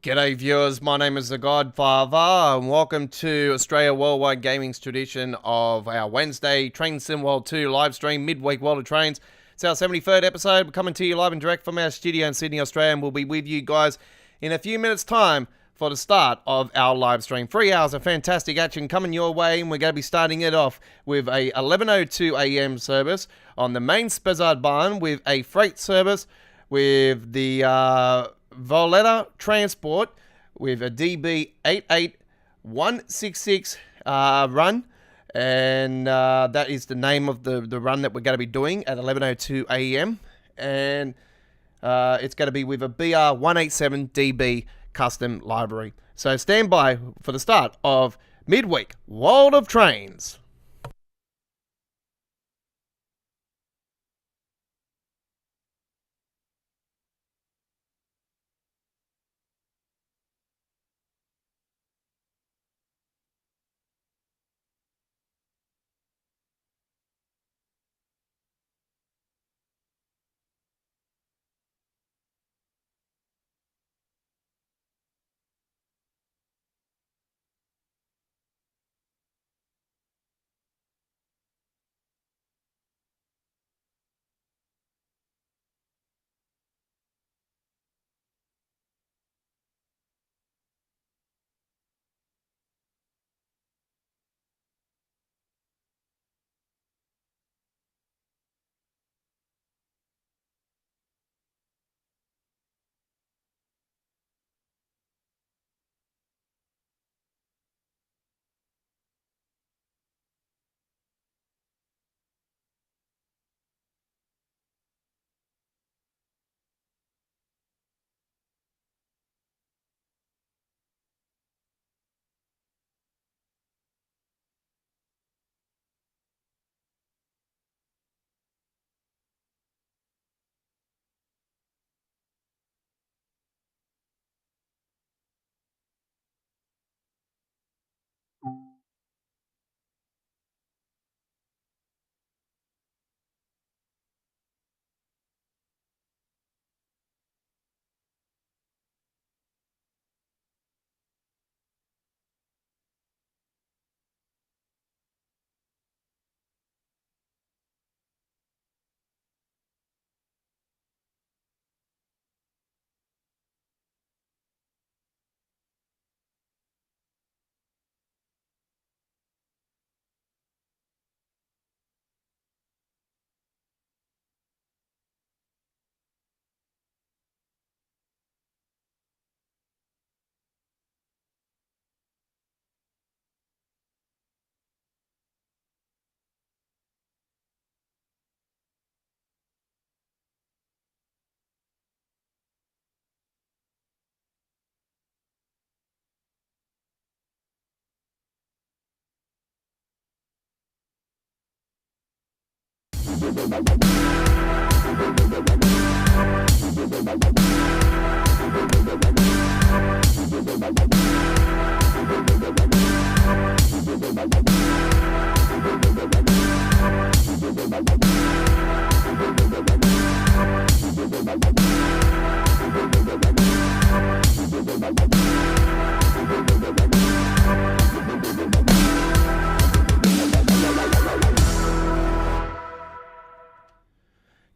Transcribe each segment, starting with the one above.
G'day viewers, my name is The Godfather and welcome to Australia Worldwide Gaming's tradition of our Wednesday Train Sim World 2 live stream, midweek World of Trains. It's our 73rd episode. We're coming to you live and direct from our studio in Sydney, Australia, and we'll be with you guys in a few minutes time for the start of our live stream. 3 hours of fantastic action coming your way, and we're going to be starting it off with a 11:02 a.m. service on the main Spessart Bahn with a freight service with the Veolia Transport with a DB 88166 run, and that is the name of the run that we're going to be doing at 11:02 a.m. and it's going to be with a BR 187 DB custom library. So stand by for the start of midweek World of Trains.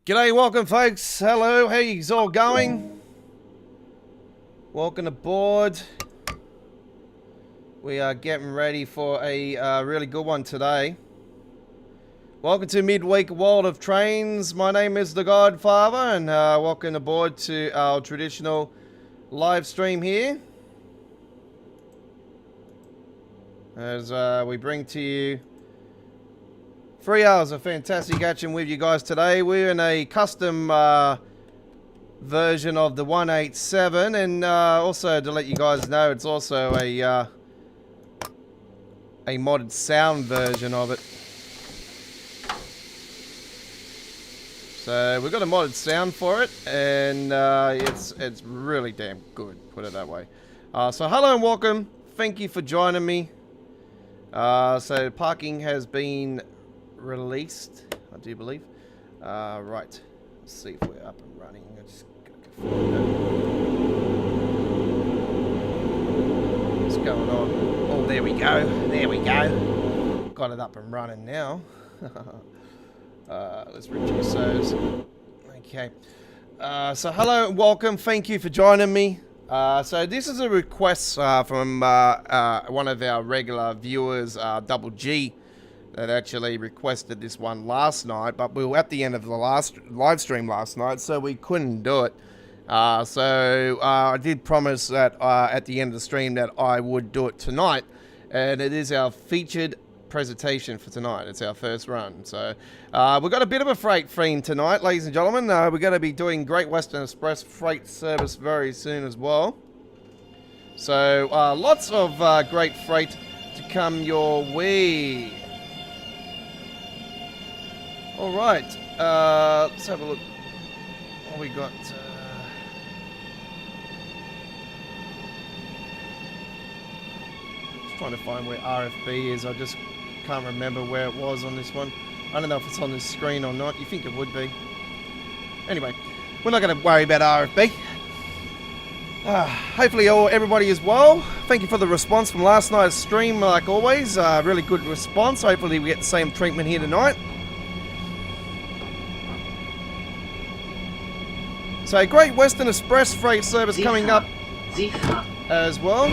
G'day, welcome folks. Hello, how you all going? Welcome aboard. We are getting ready for a really good one today. Welcome to Midweek World of Trains. My name is The Godfather, and welcome aboard to our traditional live stream here. As we bring to you 3 hours of fantastic action with you guys today. We're in a custom version of the 187, and also to let you guys know, it's also a modded sound version of it. So we've got a modded sound for it, and it's really damn good, put it that way. So hello and welcome. Thank you for joining me. So parking has been released, I do believe. Right, let's see if we're up and running. I just gotta go find it. What's going on? Oh, there we go. There we go. Got it up and running now. Let's reduce those. Okay. So hello and welcome. Thank you for joining me. So this is a request from one of our regular viewers, Double G, that actually requested this one last night, but we were at the end of the last live stream last night, so we couldn't do it. So I did promise that at the end of the stream that I would do it tonight, and it is our featured presentation for tonight. It's our first run. So we've got a bit of a freight theme tonight, ladies and gentlemen. We're going to be doing Great Western Express freight service very soon as well. So lots of great freight to come your way. All right, let's have a look. What we got? Just trying to find where RFB is. I just can't remember where it was on this one. I don't know if it's on this screen or not. You think it would be? Anyway, we're not going to worry about RFB. Hopefully everybody is well. Thank you for the response from last night's stream, like always. Really good response. Hopefully we get the same treatment here tonight. So Great Western Express freight service coming up as well.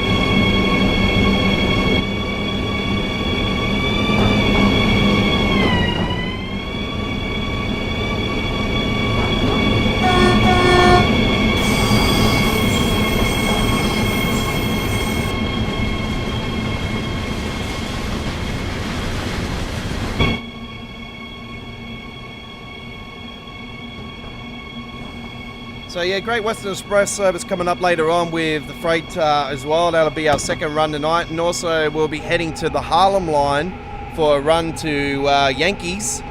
So yeah, Great Western Express service coming up later on with the freight as well. That'll be our second run tonight, and also we'll be heading to the Harlem line for a run to Yankees,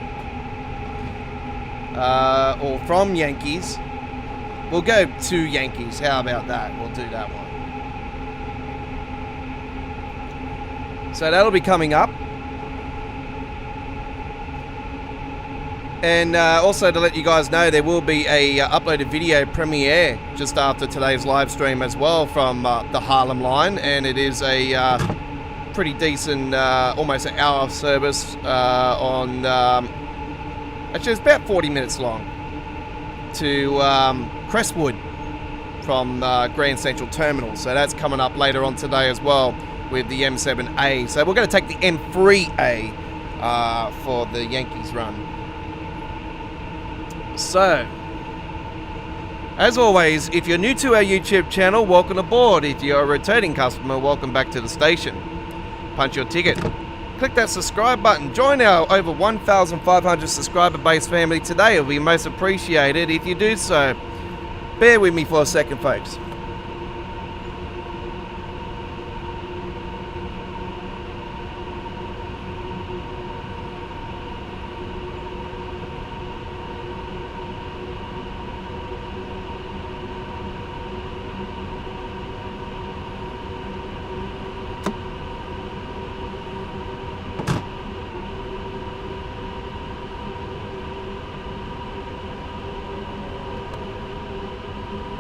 or from Yankees. We'll go to Yankees. How about that? We'll do that one. So that'll be coming up. And also to let you guys know, there will be a uploaded video premiere just after today's live stream as well from the Harlem line, and it is a pretty decent, almost an hour of service on, actually it's about 40 minutes long, to Crestwood from Grand Central Terminal. So that's coming up later on today as well with the M7A. So we're going to take the M3A for the Yankees run. So, as always, if you're new to our YouTube channel, welcome aboard. If you're a returning customer, welcome back to the station. Punch your ticket. Click that subscribe button. Join our over 1,500 subscriber base family today. It'll be most appreciated if you do so. Bear with me for a second, folks.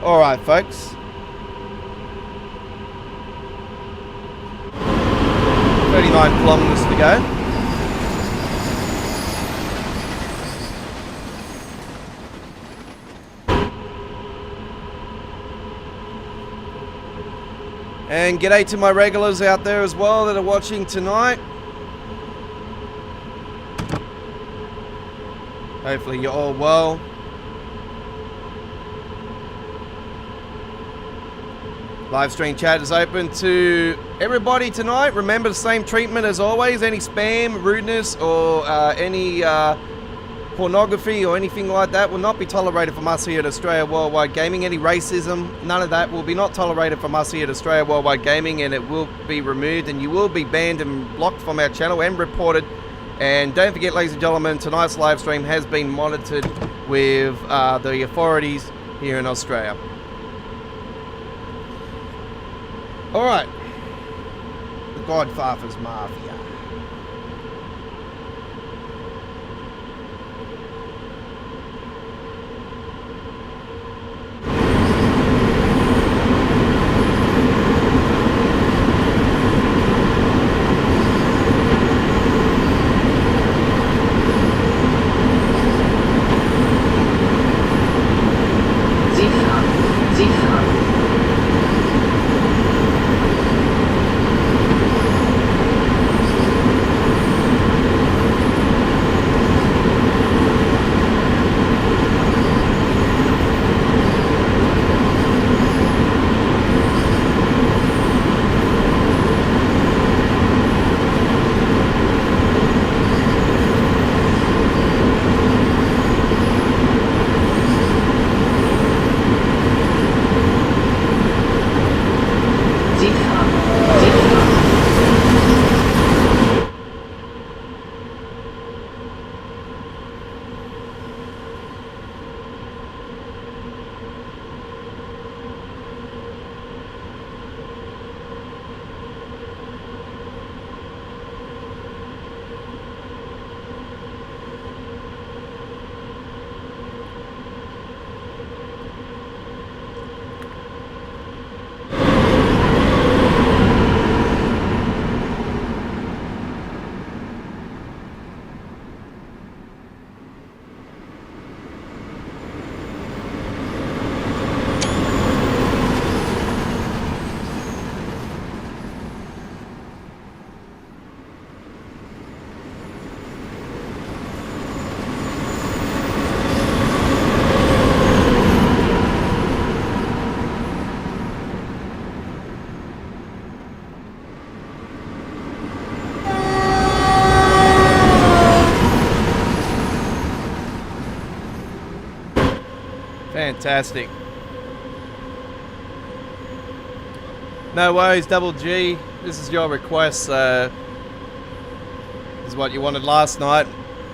Alright, folks. 39 kilometers to go. And g'day to my regulars out there as well that are watching tonight. Hopefully you're all well. Live stream chat is open to everybody tonight. Remember the same treatment as always. Any spam, rudeness, or any pornography or anything like that will not be tolerated from us here at Australia Worldwide Gaming. Any racism, none of that will be not tolerated from us here at Australia Worldwide Gaming, and it will be removed, and you will be banned and blocked from our channel and reported. And don't forget, ladies and gentlemen, tonight's live stream has been monitored with the authorities here in Australia. Alright. The Godfather's Mafia. Fantastic. No worries, Double G. This is your request. This is what you wanted last night.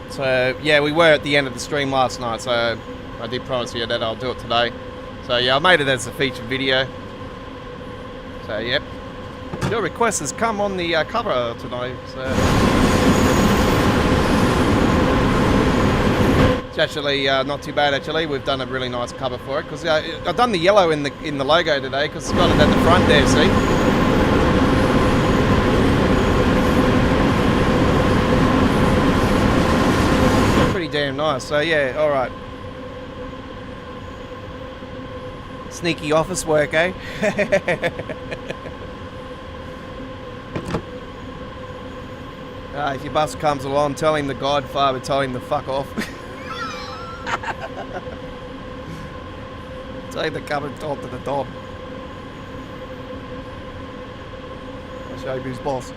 So, yeah, we were at the end of the stream last night, so I did promise you that I'll do it today. So, yeah, I made it as a featured video. So, yep. Your request has come on the cover tonight, so... It's actually not too bad. Actually, we've done a really nice cover for it because I've done the yellow in the logo today because it's got it at the front there. See, pretty damn nice. So yeah, all right. Sneaky office work, eh? If your bus comes along, tell him the Godfather, tell him to fuck off. Tell him to come and talk to the dog. I'll show him who's boss.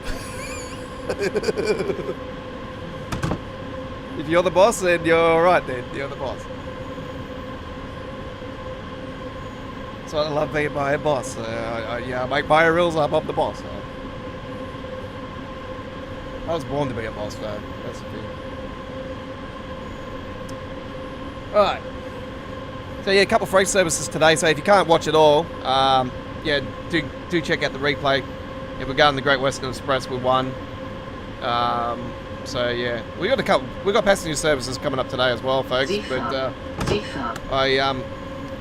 If you're the boss, then you're alright then. You're the boss. So I love being my own boss. Yeah, I make my rules up, I'm the boss. I was born to be a boss, though. That's the thing. Alright. So yeah, a couple of free services today. So if you can't watch it all, yeah, do check out the replay. Yeah, we're going the Great Western Express with one. So yeah, we got passenger services coming up today as well, folks. But I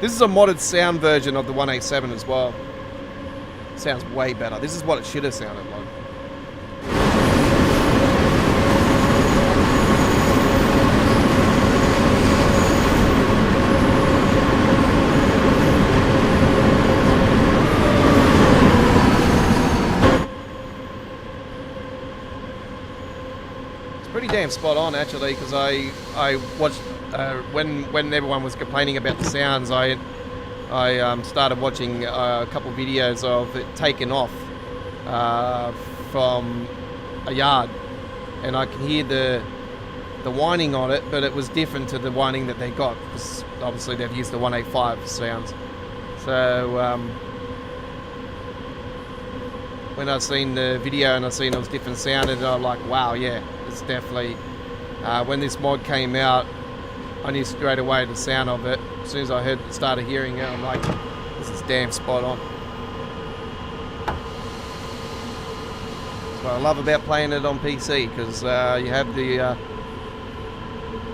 This is a modded sound version of the 187 as well. Sounds way better. This is what it should have sounded like. Pretty damn spot on actually, because I watched when everyone was complaining about the sounds, I started watching a couple of videos of it taken off from a yard, and I can hear the whining on it, but it was different to the whining that they got, because obviously they've used the 185 sounds. So when I seen the video and I seen it was different sounded, I'm like, wow, yeah. It's definitely, when this mod came out, I knew straight away the sound of it. As soon as I started hearing it, I'm like, this is damn spot on. That's what I love about playing it on PC, because you have the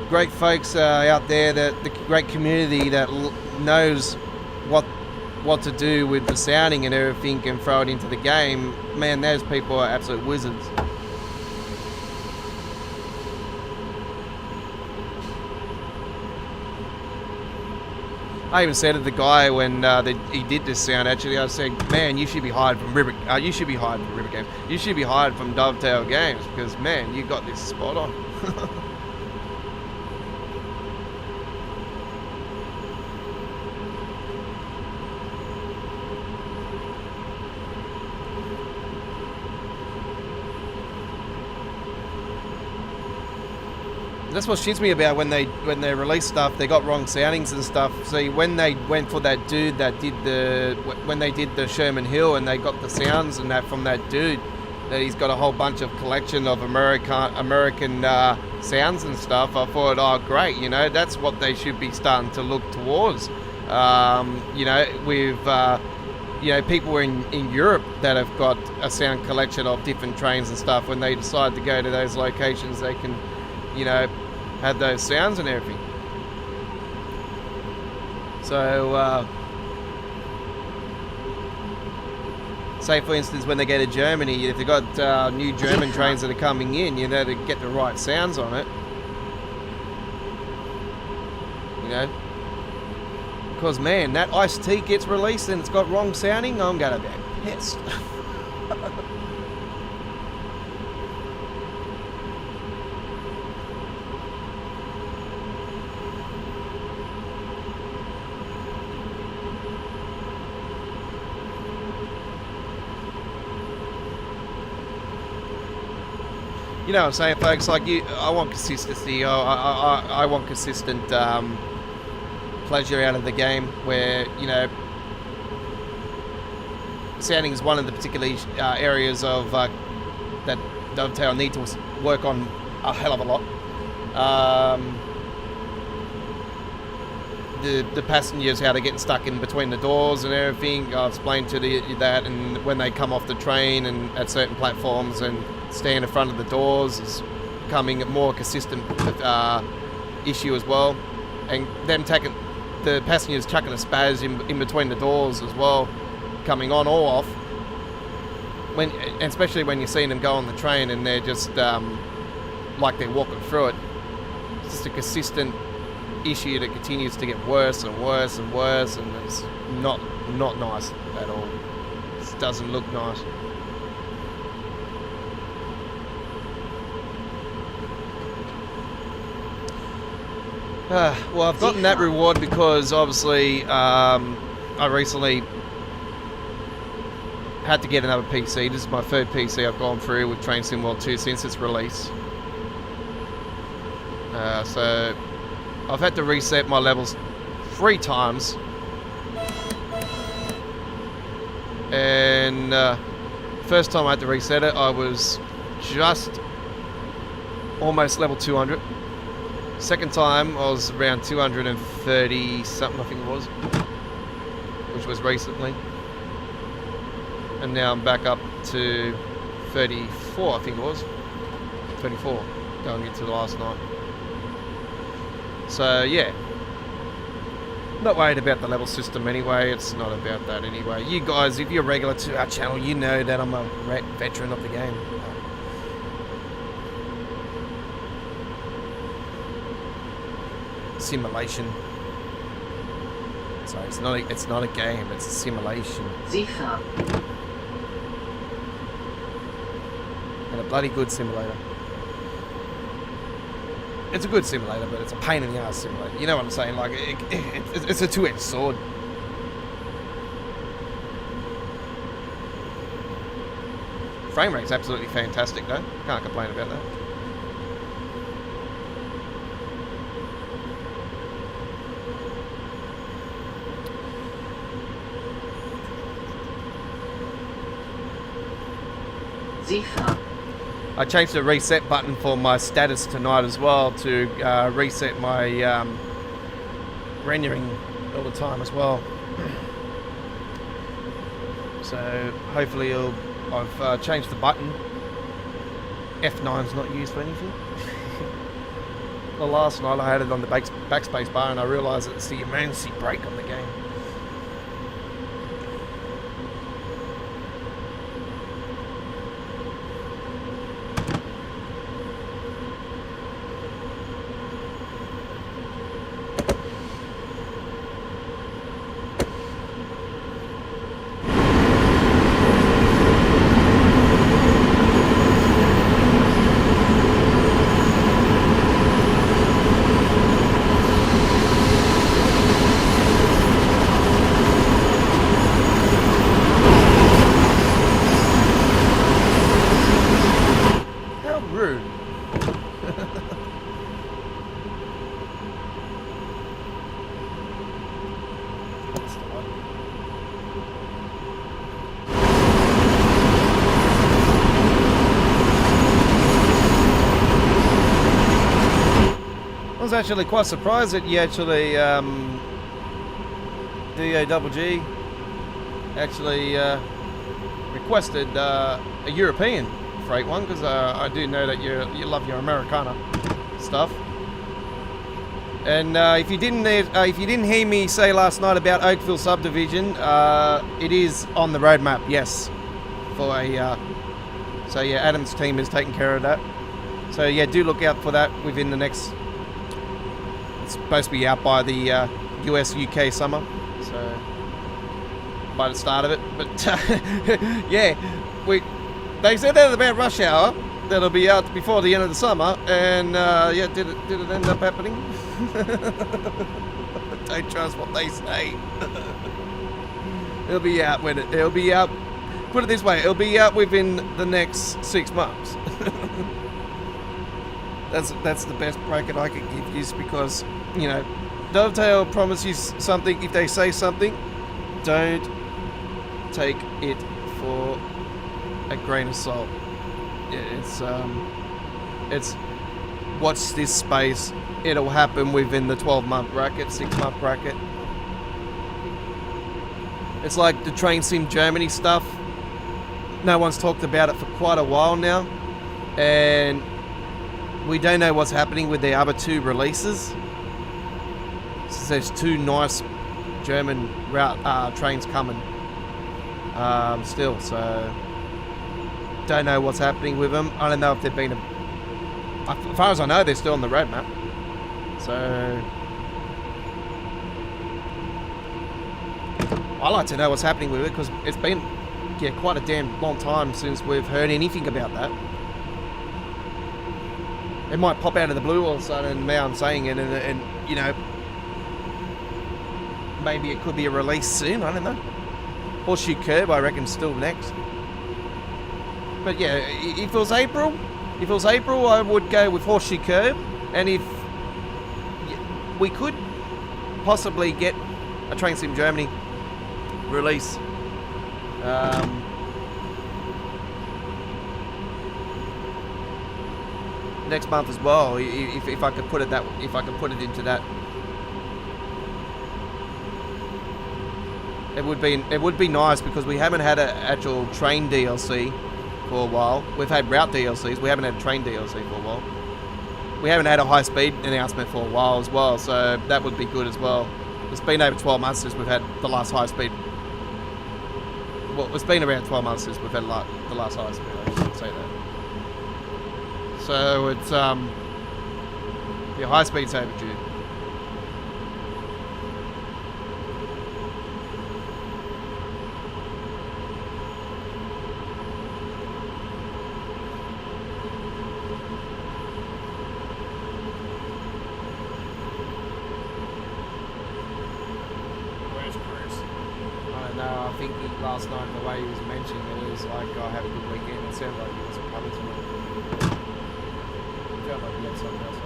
great folks out there, the great community that knows what to do with the sounding and everything and throw it into the game. Man, those people are absolute wizards. I even said to the guy when he did this sound, actually, I said, man, you should be hired from River Games. You should be hired from Dovetail Games, because, man, you got this spot on. That's what shits me about when they release stuff. They got wrong soundings and stuff. See, when they went for that dude that did when they did the Sherman Hill and they got the sounds and that from that dude, that he's got a whole bunch of collection of American sounds and stuff. I thought, oh great, you know, that's what they should be starting to look towards. You know, with you know, people in Europe that have got a sound collection of different trains and stuff. When they decide to go to those locations, they can, you know, had those sounds and everything. So, say for instance, when they go to Germany, if they've got new German trains that are coming in, you know, to get the right sounds on it. You know? Because, man, that iced tea gets released and it's got wrong sounding, I'm going to be pissed. You know what I'm saying, folks? Like, I want consistency. I want consistent pleasure out of the game. Where, you know, sounding is one of the particular areas of that Dovetail need to work on a hell of a lot. The passengers, how they're getting stuck in between the doors and everything. I've explained to that, and when they come off the train and at certain platforms and stand in front of the doors is becoming a more consistent issue as well. And them taking the passengers chucking a spaz in between the doors as well, coming on or off. Especially when you're seeing them go on the train and they're just like they're walking through it. It's just a consistent issue that continues to get worse and worse and worse, and it's not nice at all. It doesn't look nice. Well, I've gotten that reward because obviously I recently had to get another PC. This is my third PC I've gone through with Train Sim World 2 since its release. So I've had to reset my levels 3 times. And first time I had to reset it, I was just almost level 200. Second time I was around 230 something, I think it was, which was recently. And now I'm back up to 34, I think it was. 34, going into the last night. So yeah, Not worried about the level system anyway. It's not about that anyway. You guys, if you're regular to our channel, you know that I'm a veteran of the game. Simulation. Sorry, it's not a game. It's a simulation. Sicher. And a bloody good simulator. It's a good simulator, but it's a pain in the ass simulator. You know what I'm saying? Like, it's a two-edged sword. Frame rate's absolutely fantastic, though. Can't complain about that. Sicher. I changed the reset button for my status tonight as well to reset my rendering all the time as well. So hopefully I've changed the button. F9's not used for anything. Well, last night I had it on the backspace bar and I realised it's the emergency brake on the game. I was actually quite surprised that you actually DAWG actually requested a European freight one, because I do know that you love your Americana stuff. And if you didn't hear me say last night about Oakville subdivision, it is on the roadmap. Yes, for a so yeah, Adam's team is taking care of that. So yeah, do look out for that within the next. It's supposed to be out by the US-UK summer, so by the start of it. But yeah, they said that about rush hour, that'll be out before the end of the summer, and yeah, did it end up happening? Don't trust what they say. It'll be out when it'll be out. Put it this way, it'll be out within the next 6 months. That's the best bracket I can give you, because, you know, Dovetail promises something. If they say something, don't take it for a grain of salt. It's watch this space. It'll happen within the 12-month bracket, 6-month bracket. It's like the Train Sim Germany stuff. No one's talked about it for quite a while now, and we don't know what's happening with the other 2 releases. So there's 2 nice German route trains coming still, so don't know what's happening with them. I don't know if they've been as far as I know, they're still on the roadmap, so I like to know what's happening with it, because it's been quite a damn long time since we've heard anything about that. It might pop out of the blue all of a sudden, and now I'm saying it, and you know, maybe it could be a release soon, I don't know. Horseshoe Curb, I reckon, still next. But yeah, if it was April, I would go with Horseshoe Curb, and if we could possibly get a Train Sim Germany release. Next month as well, if I could put it into that, it would be nice, because we haven't had an actual train DLC for a while. We've had route DLCs, we haven't had a train DLC for a while. We haven't had a high speed announcement for a while as well, so that would be good as well. It's been over 12 months since we've had the last high speed. Well, it's been around 12 months since we've had the last high speed. I should say that. So it's yeah, high speed's overdue. I think last night, the way he was mentioning it, was like, I had a good weekend. It sounded like he wasn't coming to me. It felt like he had something else on.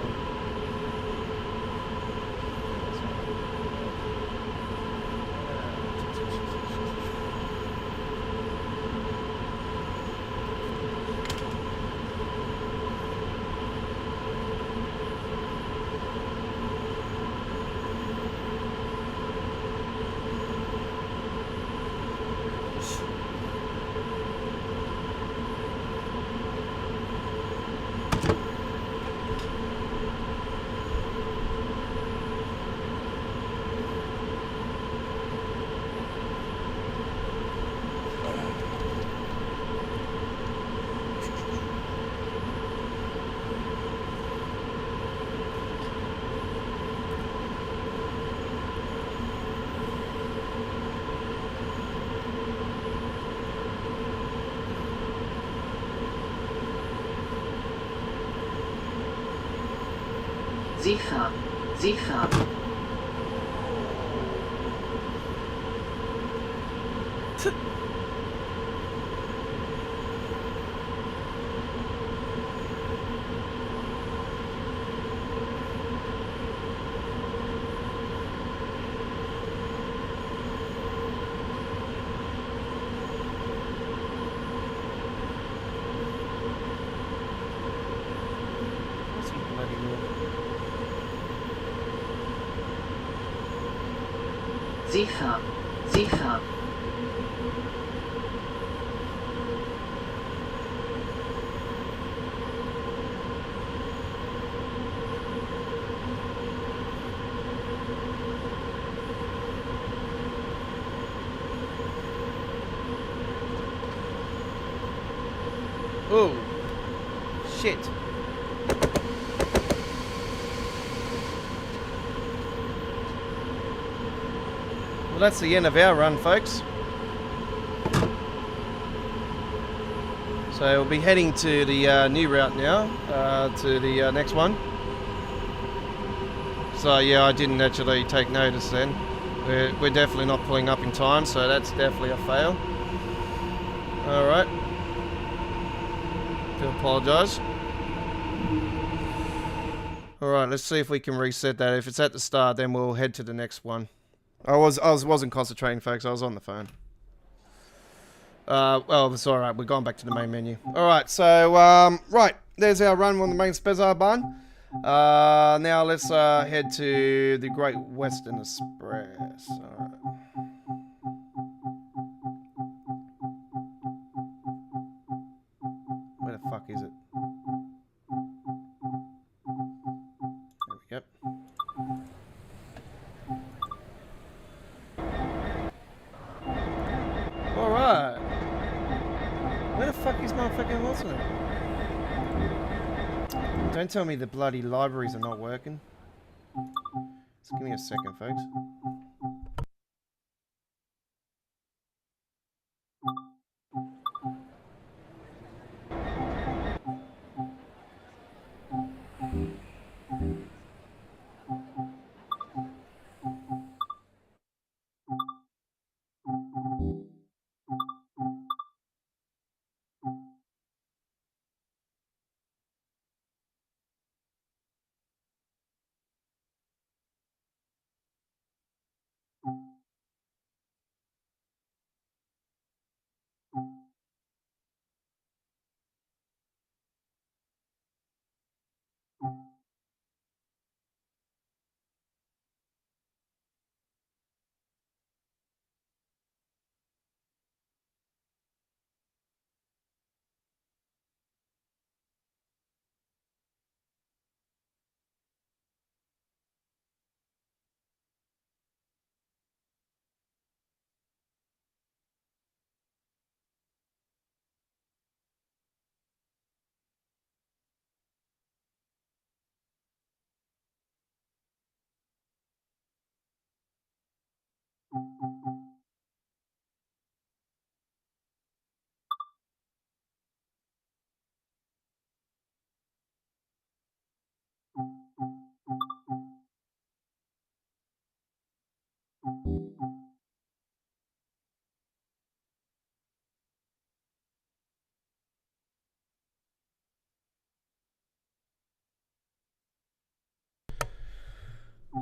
Sie fahren. Sie fahren. Sie fahren. Oh, shit. Well, that's the end of our run, folks. So we'll be heading to the new route now, to the next one. So yeah, I didn't actually take notice then. We're definitely not pulling up in time, so that's definitely a fail. Alright. Do apologise. Alright, let's see if we can reset that. If it's at the start, then we'll head to the next one. I wasn't concentrating, folks. I was on the phone. Well, it's all right. We're going back to the main menu. All right. So, right. There's our run on the main Spezar barn. Now let's head to the Great Western Express. All right. Where the fuck is it? There we go. Alright. Where the fuck is motherfucking Wilson? Don't tell me the bloody libraries are not working. Just give me a second, folks.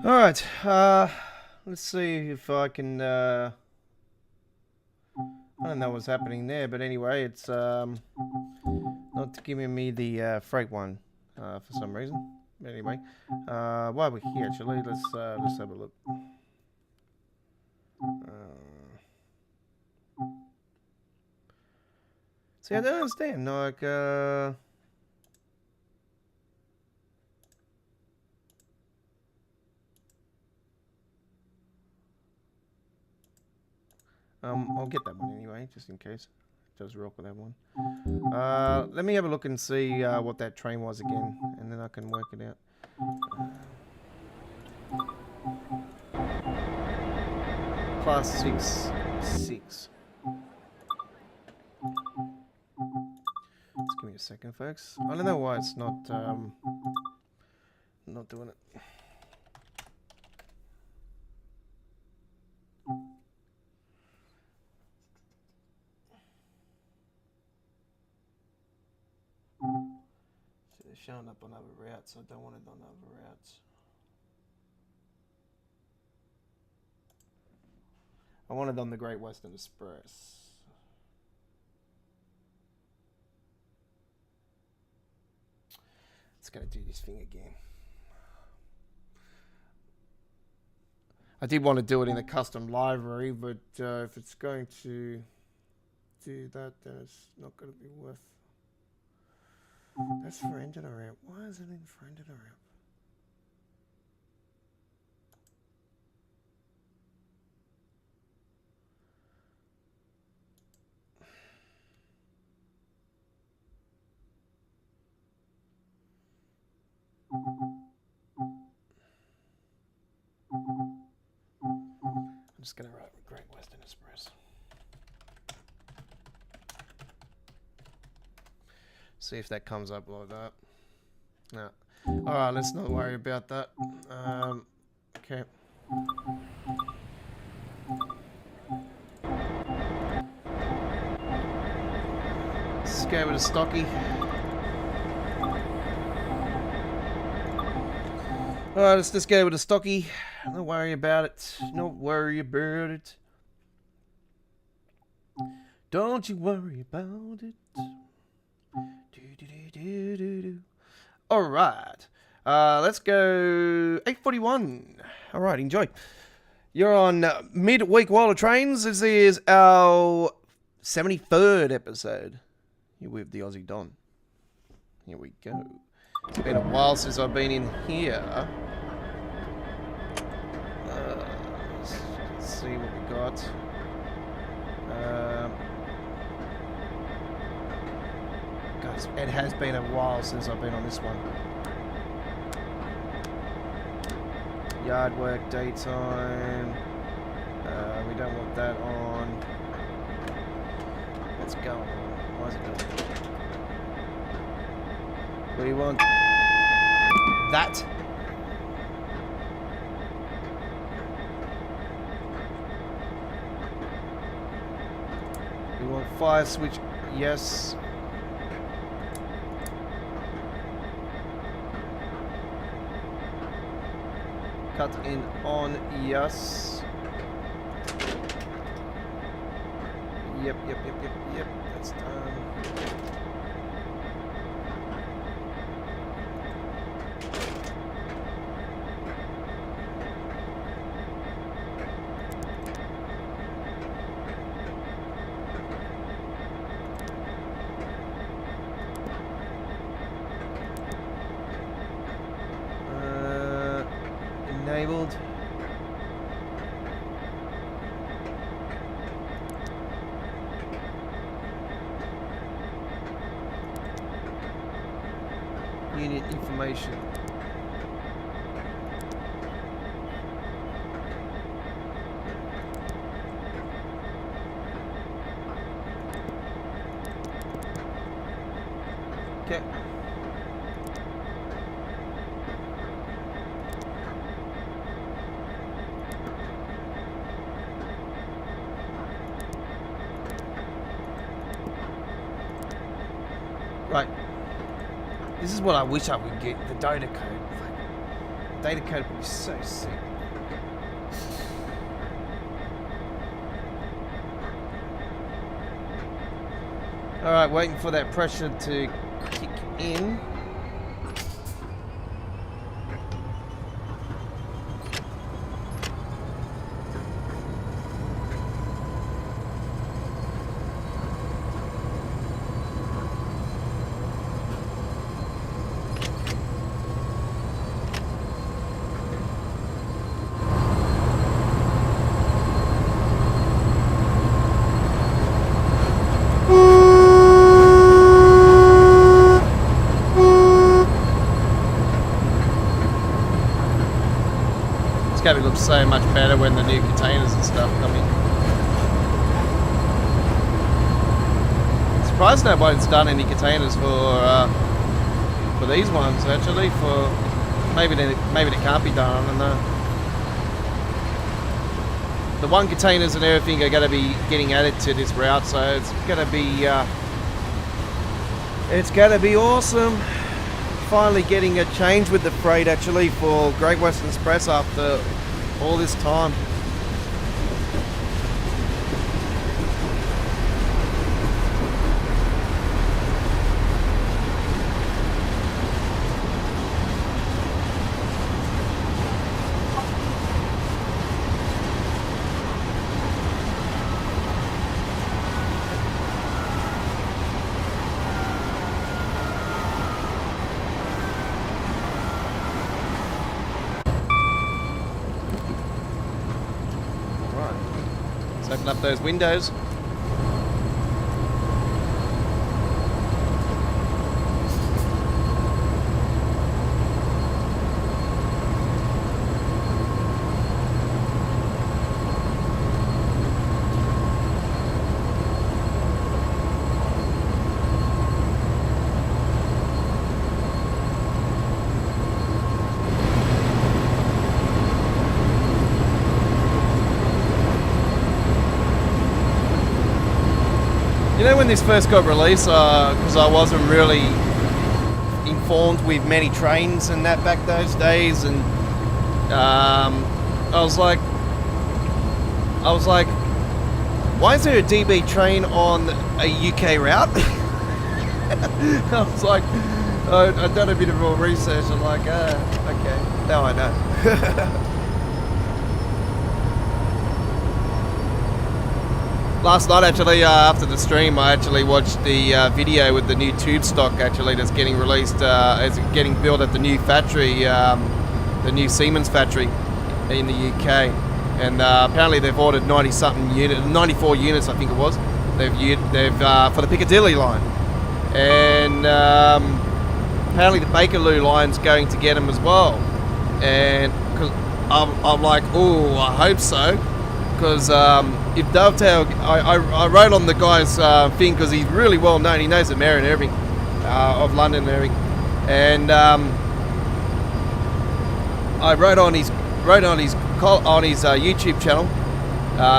All right. Let's see if I can. I don't know what's happening there, but anyway, it's not giving me the freight one for some reason. But anyway, while we're here, actually, let's have a look. See, I don't understand. Like, I'll get that one anyway, just in case. It does rock with that one. Let me have a look and see what that train was again, and then I can work it out. Class 6. Just give me a second, folks. I don't know why it's not doing it. So they're showing up on other routes. I don't want it on other routes. I want it on the Great Western Express. It's going to do this thing again. I did want to do it in a custom library, but if it's going to do that, then it's not going to be worth. That's for engine ramp. Why is it in for engine ramp? I'm just going to write Great Western Express. See if that comes up like that. No. Alright, let's not worry about that. Okay. Let's go with a stocky. Alright, let's just go with a stocky. Don't worry about it. Don't worry about it. Don't you worry about it. Alright. Let's go 8:41. Alright, enjoy. You're on midweek World of Trains. This is our 73rd episode. You're with the Aussie Don. Here we go. It's been a while since I've been in here. Let's see what we got. Guys, it has been a while since I've been on this one. Yard work, daytime. We don't want that on. What's going on? Why is it going on? We want that. We want fire switch, yes. Cut in on, yes. Yep, that's done. Enabled. Unit information. Okay. Right. This is what I wish I would get, the data code. The data code would be so sick. Alright, waiting for that pressure to kick in. It looks so much better when the new containers and stuff come in. Surprised nobody's done any containers for these ones actually. For maybe they can't be done. I don't know. The one containers and everything are going to be getting added to this route, so it's going to be awesome. Finally getting a change with the freight actually for Great Western Express after all this time. Open up those windows. You know, when this first got released, because I wasn't really informed with many trains and that back those days, and I was like, why is there a DB train on a UK route? I was like, I've done a bit of more research. I'm like, okay, now I know. Last night, actually, after the stream, I actually watched the video with the new tube stock, actually, that's getting released, as getting built at the new factory, the new Siemens factory in the UK. And apparently they've ordered 90-something units, 94 units, I think it was. They've for the Piccadilly line. And apparently the Bakerloo line's going to get them as well. And cause I'm like, oh, I hope so. Because if Dovetail, I wrote on the guy's thing because he's really well known. He knows the mayor and everything of London and everything, and I wrote on his YouTube channel.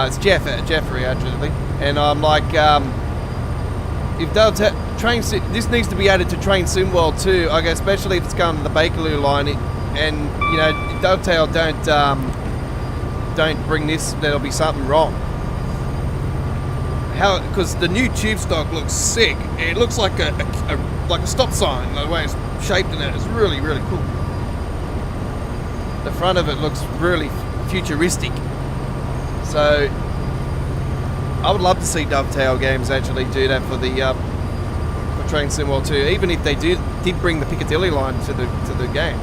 It's Jeffrey actually, and I'm like, if Dovetail this needs to be added to Train Sim World too. I guess especially if it's going to the Bakerloo line, and you know, if Dovetail don't bring this, there'll be something wrong. Because the new tube stock looks sick. It looks like a stop sign, the way it's shaped in it. It's really, really cool. The front of it looks really futuristic. So I would love to see Dovetail Games actually do that for the for Train Sim World 2, even if they did bring the Piccadilly line to the game.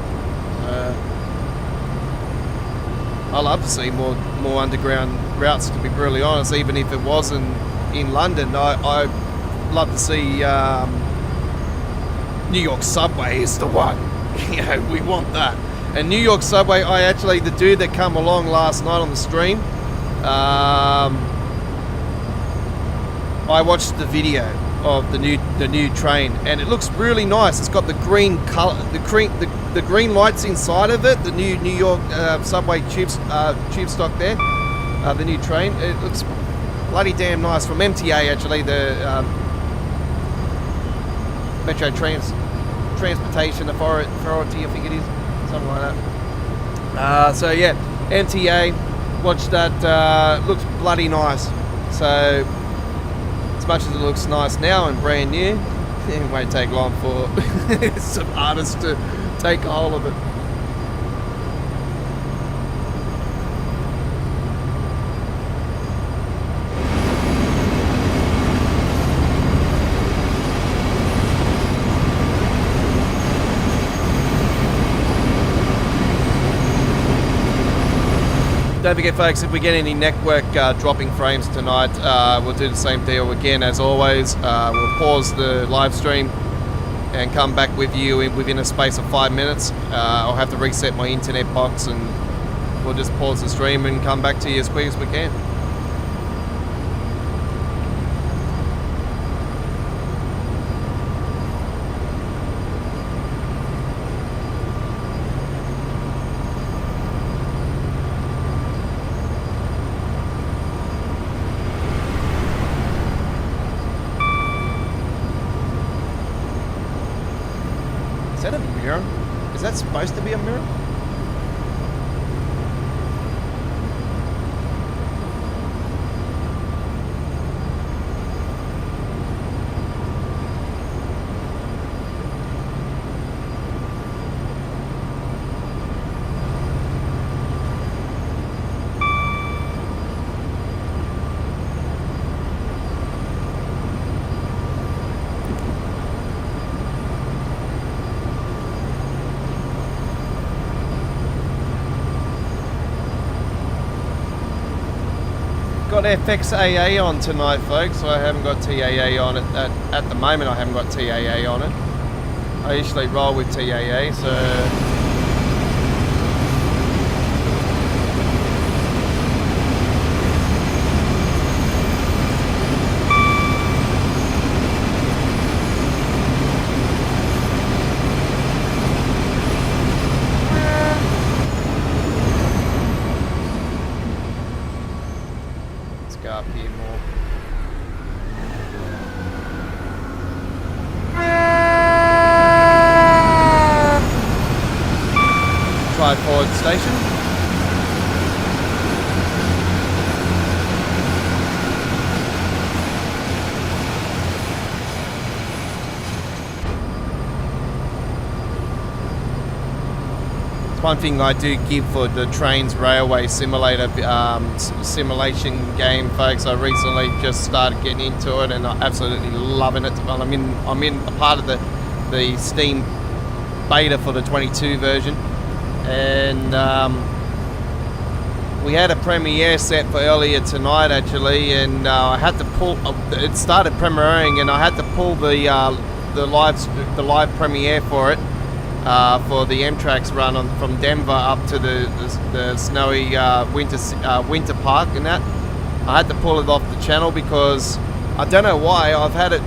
I love to see more underground routes, to be brutally honest. Even if it wasn't in London, I love to see New York Subway is the one. You know, we want that. And New York Subway, the dude that come along last night on the stream, I watched the video, of the new train, and it looks really nice. It's got the green color, the green lights inside of it. The new New York subway tube stock there, the new train. It looks bloody damn nice from MTA actually. The Metro Transportation Authority, I think it is, something like that. So yeah, MTA. Watch that. Looks bloody nice. So as much as it looks nice now and brand new, it won't take long for some artists to take hold of it. Don't forget, folks, if we get any network dropping frames tonight, we'll do the same deal again as always. We'll pause the live stream and come back with you within a space of 5 minutes. I'll have to reset my internet box and we'll just pause the stream and come back to you as quick as we can. Is that a mirror? Is that supposed to be a mirror? Got FXAA on tonight, folks, so I haven't got TAA on it. At the moment, I haven't got TAA on it. I usually roll with TAA, so... Forward station. It's one thing I do give for the Trains Railway Simulator simulation game, folks. I recently just started getting into it and I'm absolutely loving it. Well, I'm in a part of the Steam beta for the 22 version. And we had a premiere set for earlier tonight actually, and I had to pull. It started premiering, and I had to pull the live premiere for it for the Amtrak's run from Denver up to the snowy winter park and that. I had to pull it off the channel because I don't know why. I've had it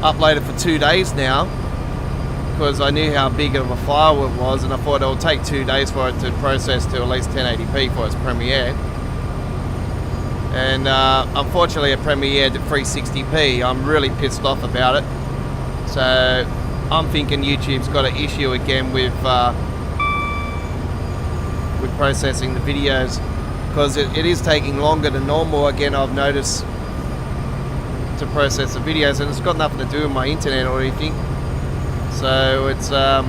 uploaded for 2 days now, because I knew how big of a file it was, and I thought it would take 2 days for it to process to at least 1080p for its premiere. And unfortunately it premiered at 360p. I'm really pissed off about it. So I'm thinking YouTube's got an issue again with processing the videos, because it is taking longer than normal again, I've noticed, to process the videos, and it's got nothing to do with my internet or anything. So it's I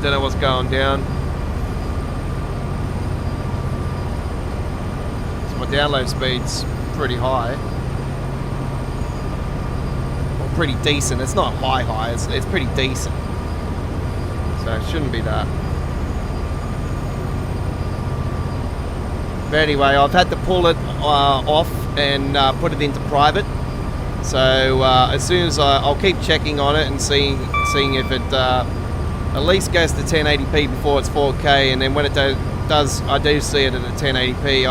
don't know what's going down. So my download speed's pretty high, or pretty decent. It's not high, it's pretty decent, so it shouldn't be that. But anyway, I've had to pull it off and put it into private. So as soon as I'll keep checking on it and seeing if it at least goes to 1080p before it's 4K, and then when it does, I do see it at a 1080p,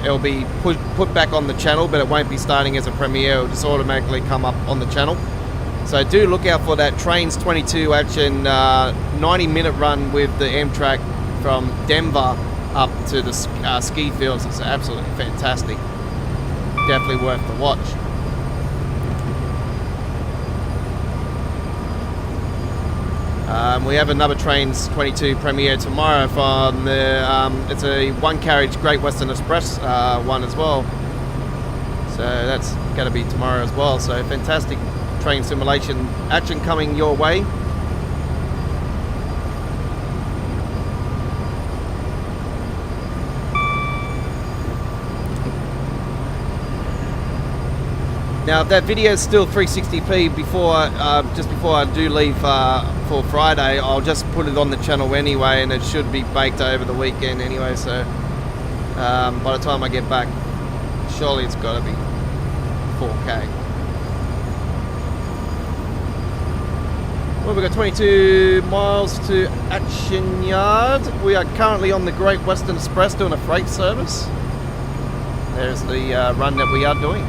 it'll be put back on the channel, but it won't be starting as a premiere. It'll just automatically come up on the channel. So do look out for that Trains 22 action 90-minute run with the Amtrak from Denver up to the ski fields. It's absolutely fantastic. Definitely worth the watch. We have another Trains 22 premiere tomorrow from the, it's a one-carriage Great Western Express one as well. So that's going to be tomorrow as well. So fantastic train simulation action coming your way. Now if that video is still 360p just before I do leave for Friday, I'll just put it on the channel anyway, and it should be baked over the weekend anyway. So by the time I get back, surely it's got to be 4K. Well, we've got 22 miles to Action Yard. We are currently on the Great Western Express doing a freight service. There's the run that we are doing.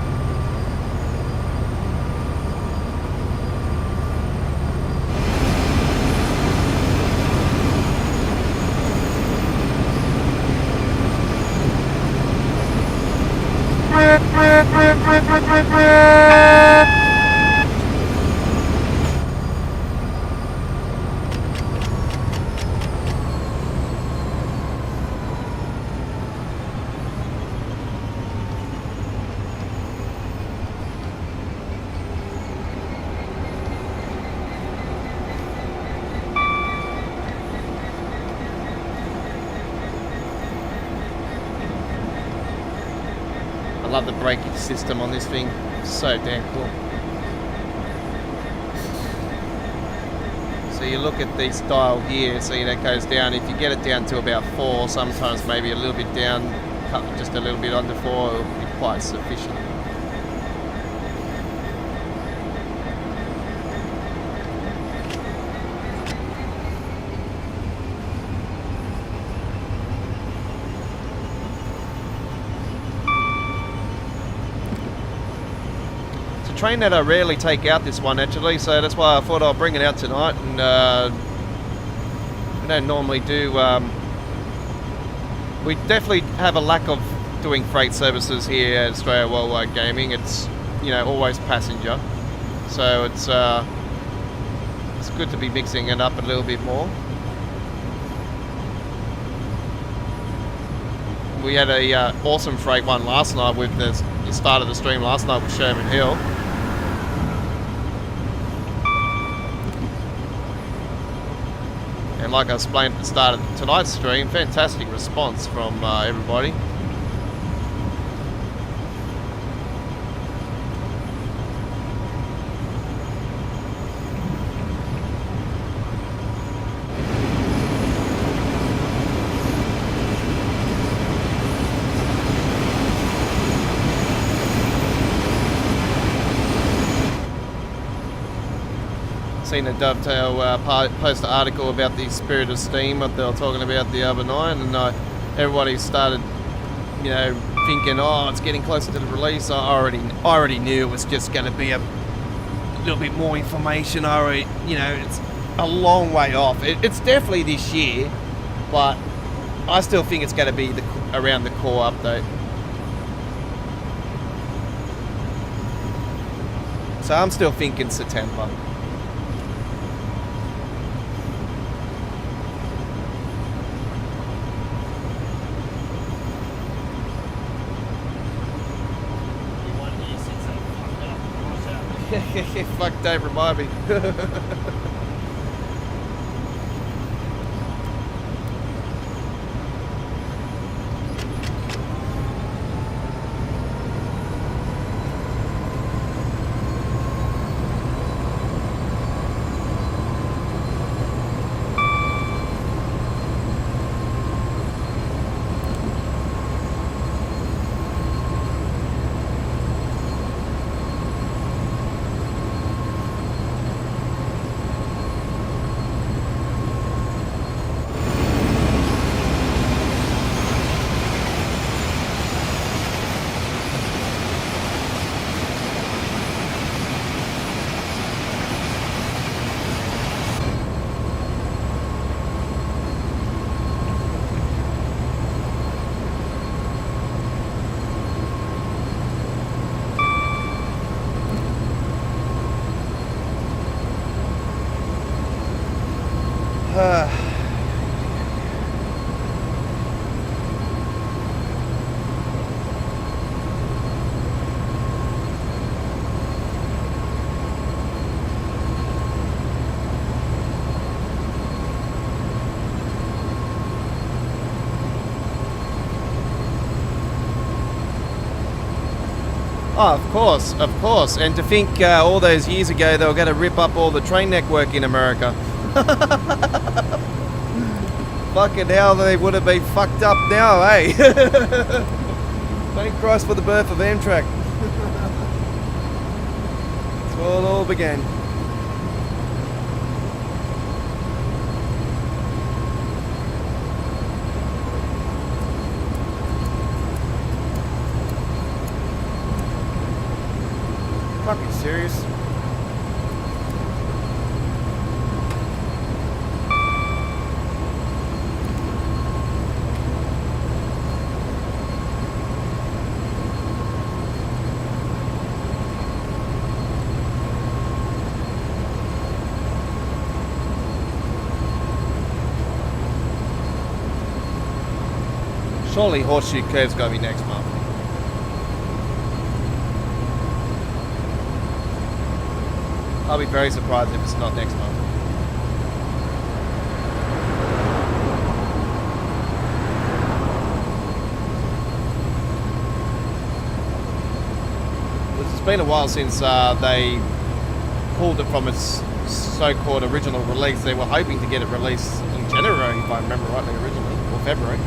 I love the braking system on this thing. It's so damn cool. So you look at the style here, see that goes down. If you get it down to about 4, sometimes maybe a little bit down, just a little bit under 4, it'll be quite sufficient. Train that I rarely take out, this one actually, so that's why I thought I'll bring it out tonight. And we don't normally do, we definitely have a lack of doing freight services here at Australia Worldwide Gaming. It's, you know, always passenger, so it's good to be mixing it up a little bit more. We had a awesome freight one last night with the start of the stream last night with Sherman Hill. And like I explained at the start of tonight's stream, fantastic response from everybody. Seen a Dovetail post an article about the Spirit of Steam that they were talking about the other night, and everybody started, you know, thinking, oh, it's getting closer to the release. I already knew it was just going to be a little bit more information. I already, you know, it's a long way off. It's definitely this year, but I still think it's going to be around the core update. So I'm still thinking September. Fuck, don't remind me. Oh, of course. And to think all those years ago they were going to rip up all the train network in America. Fucking hell, they would have been fucked up now, eh? Thank Christ for the birth of Amtrak. That's where it all began. Fucking serious? Surely Horseshoe Curve's gotta be next month. I'll be very surprised if it's not next month. It's been a while since they pulled it from its so-called original release. They were hoping to get it released in January, if I remember rightly, originally, or February.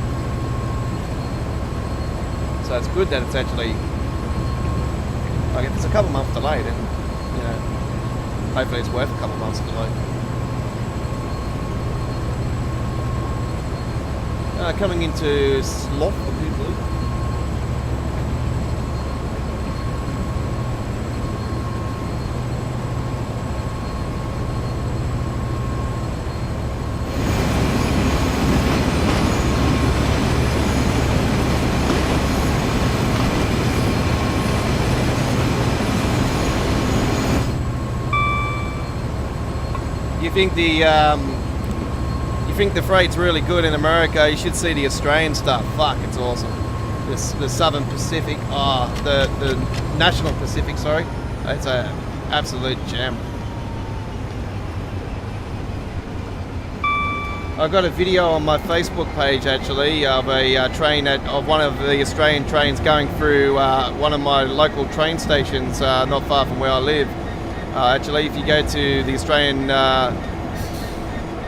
So it's good that it's actually, like, if it's a couple months delayed, and you know, hopefully it's worth a couple months delay. Coming into Sloth, I do believe. You think the freight's really good in America? You should see the Australian stuff. Fuck, it's awesome. The Southern Pacific, the National Pacific, sorry. It's a absolute gem. I got a video on my Facebook page actually of a train of one of the Australian trains going through one of my local train stations not far from where I live. Actually, if you go to the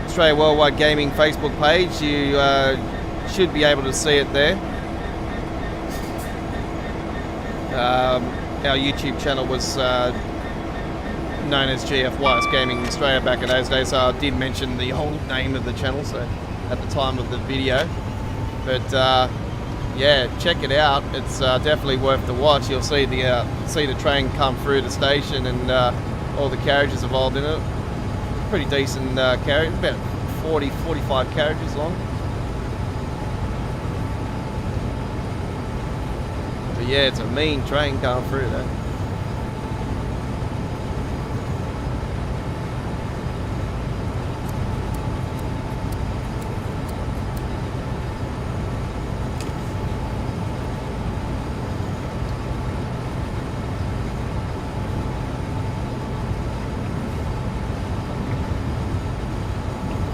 Australia Worldwide Gaming Facebook page, you should be able to see it there. Our YouTube channel was known as GFY, Gaming Australia back in those days, so I did mention the whole name of the channel so at the time of the video. But yeah, check it out. It's definitely worth the watch. You'll see the train come through the station and all the carriages involved in it. Pretty decent carriage, about 40-45 carriages long. But yeah, it's a mean train going through there.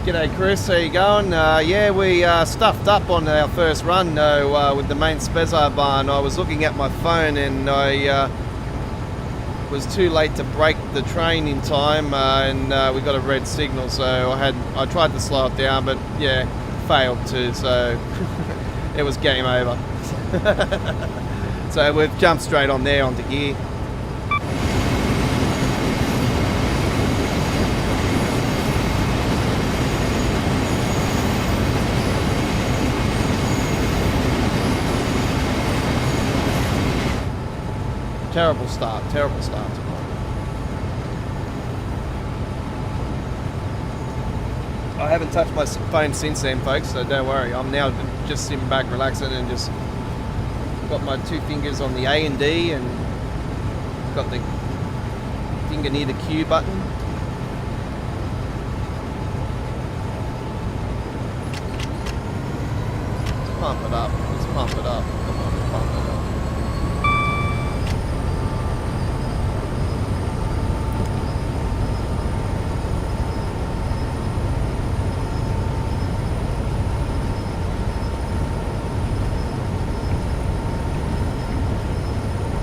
G'day Chris, how you going? Yeah, we stuffed up on our first run with the main Spezar barn. I was looking at my phone and I was too late to brake the train in time and we got a red signal, so I tried to slow it down, but yeah, failed to, so it was game over. So we've jumped straight on there onto here. Terrible start. I haven't touched my phone since then, folks, so don't worry. I'm now just sitting back, relaxing, and just got my two fingers on the A and D and got the finger near the Q button. pump it up. Let's pump it up. Come on, let's pump it up.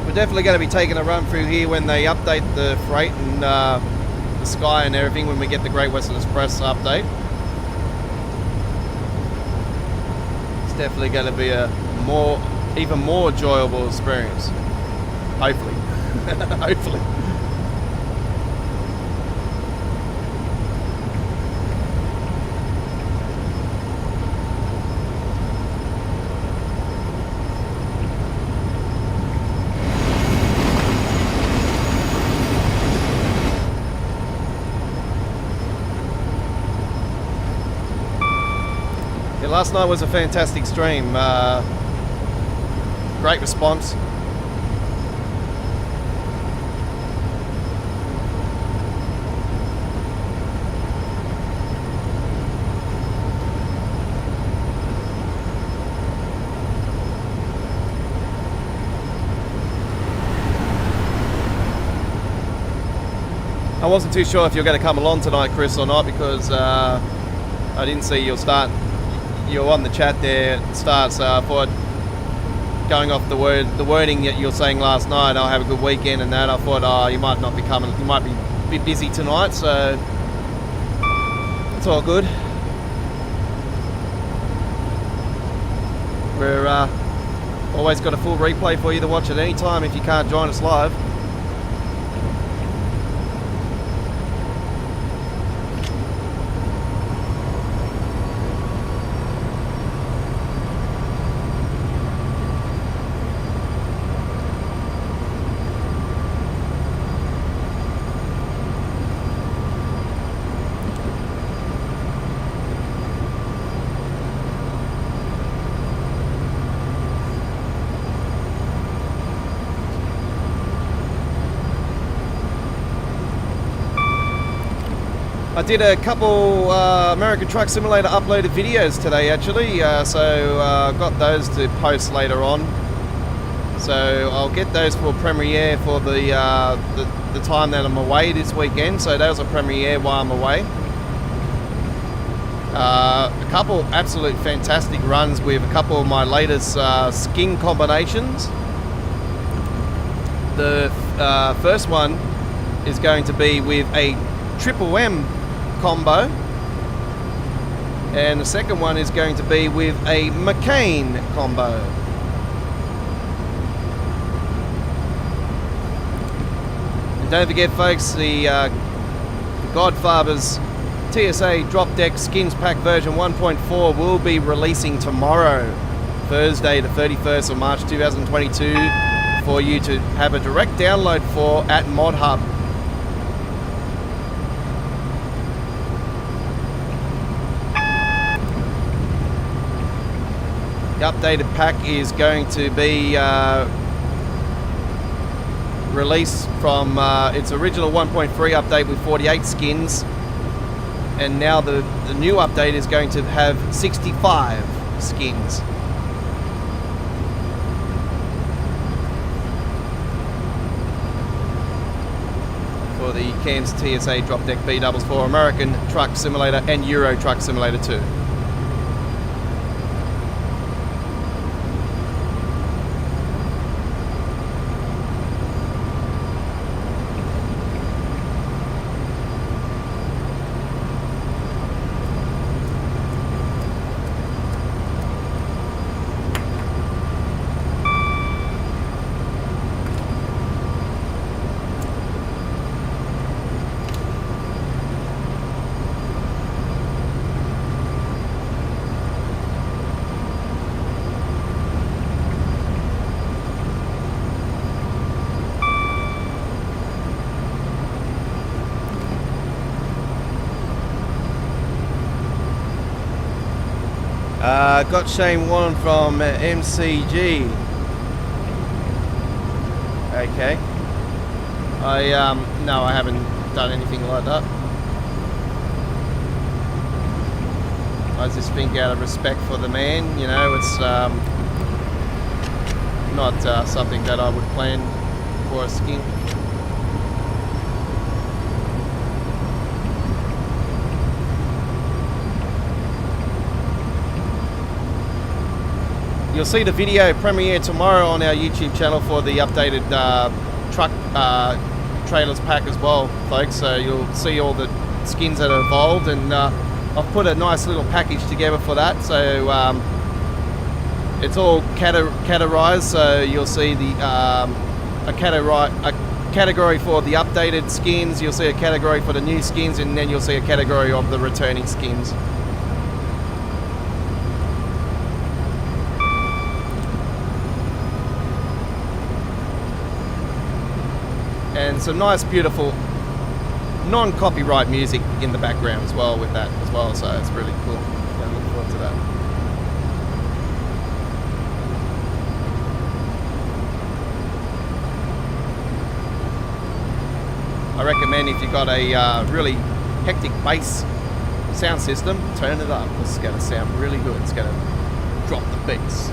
We're definitely going to be taking a run through here when they update the freight and the sky and everything, when we get the Great Western Express update. It's definitely going to be a even more enjoyable experience. Hopefully. Hopefully. Last night was a fantastic stream. Great response. I wasn't too sure if you're going to come along tonight, Chris, or not, because I didn't see your start. You were on the chat there at the start, so I thought, going off the wording that you were saying last night, I'll have a good weekend and that, I thought, oh, you might not be coming, you might be a bit busy tonight, so it's all good. We're always got a full replay for you to watch at any time if you can't join us live. I did a couple American Truck Simulator uploaded videos today, actually, so got those to post later on. So I'll get those for premiere for the time that I'm away this weekend. So those are premiere while I'm away. A couple absolute fantastic runs with a couple of my latest skin combinations. The first one is going to be with a Triple M combo, and the second one is going to be with a McCain combo. And don't forget, folks, the Godfather's TSA Drop Deck Skins Pack version 1.4 will be releasing tomorrow, Thursday the 31st of March 2022, for you to have a direct download for at ModHub. The updated pack is going to be released from its original 1.3 update with 48 skins, and now the new update is going to have 65 skins. For the Cairns TSA Drop Deck B-doubles for American Truck Simulator and Euro Truck Simulator 2. Got Shane Warren from MCG. Okay. No, I haven't done anything like that. I just think out of respect for the man, you know, it's not something that I would plan for a skin. You'll see the video premiere tomorrow on our YouTube channel for the updated truck trailers pack as well, folks. So you'll see all the skins that are evolved, and I've put a nice little package together for that. So it's all categorized. So you'll see the a category for the updated skins. You'll see a category for the new skins, and then you'll see a category of the returning skins. And some nice, beautiful, non-copyright music in the background as well with that as well, so it's really cool. I look forward to that. I recommend if you've got a really hectic bass sound system, turn it up. It's going to sound really good. It's going to drop the beats.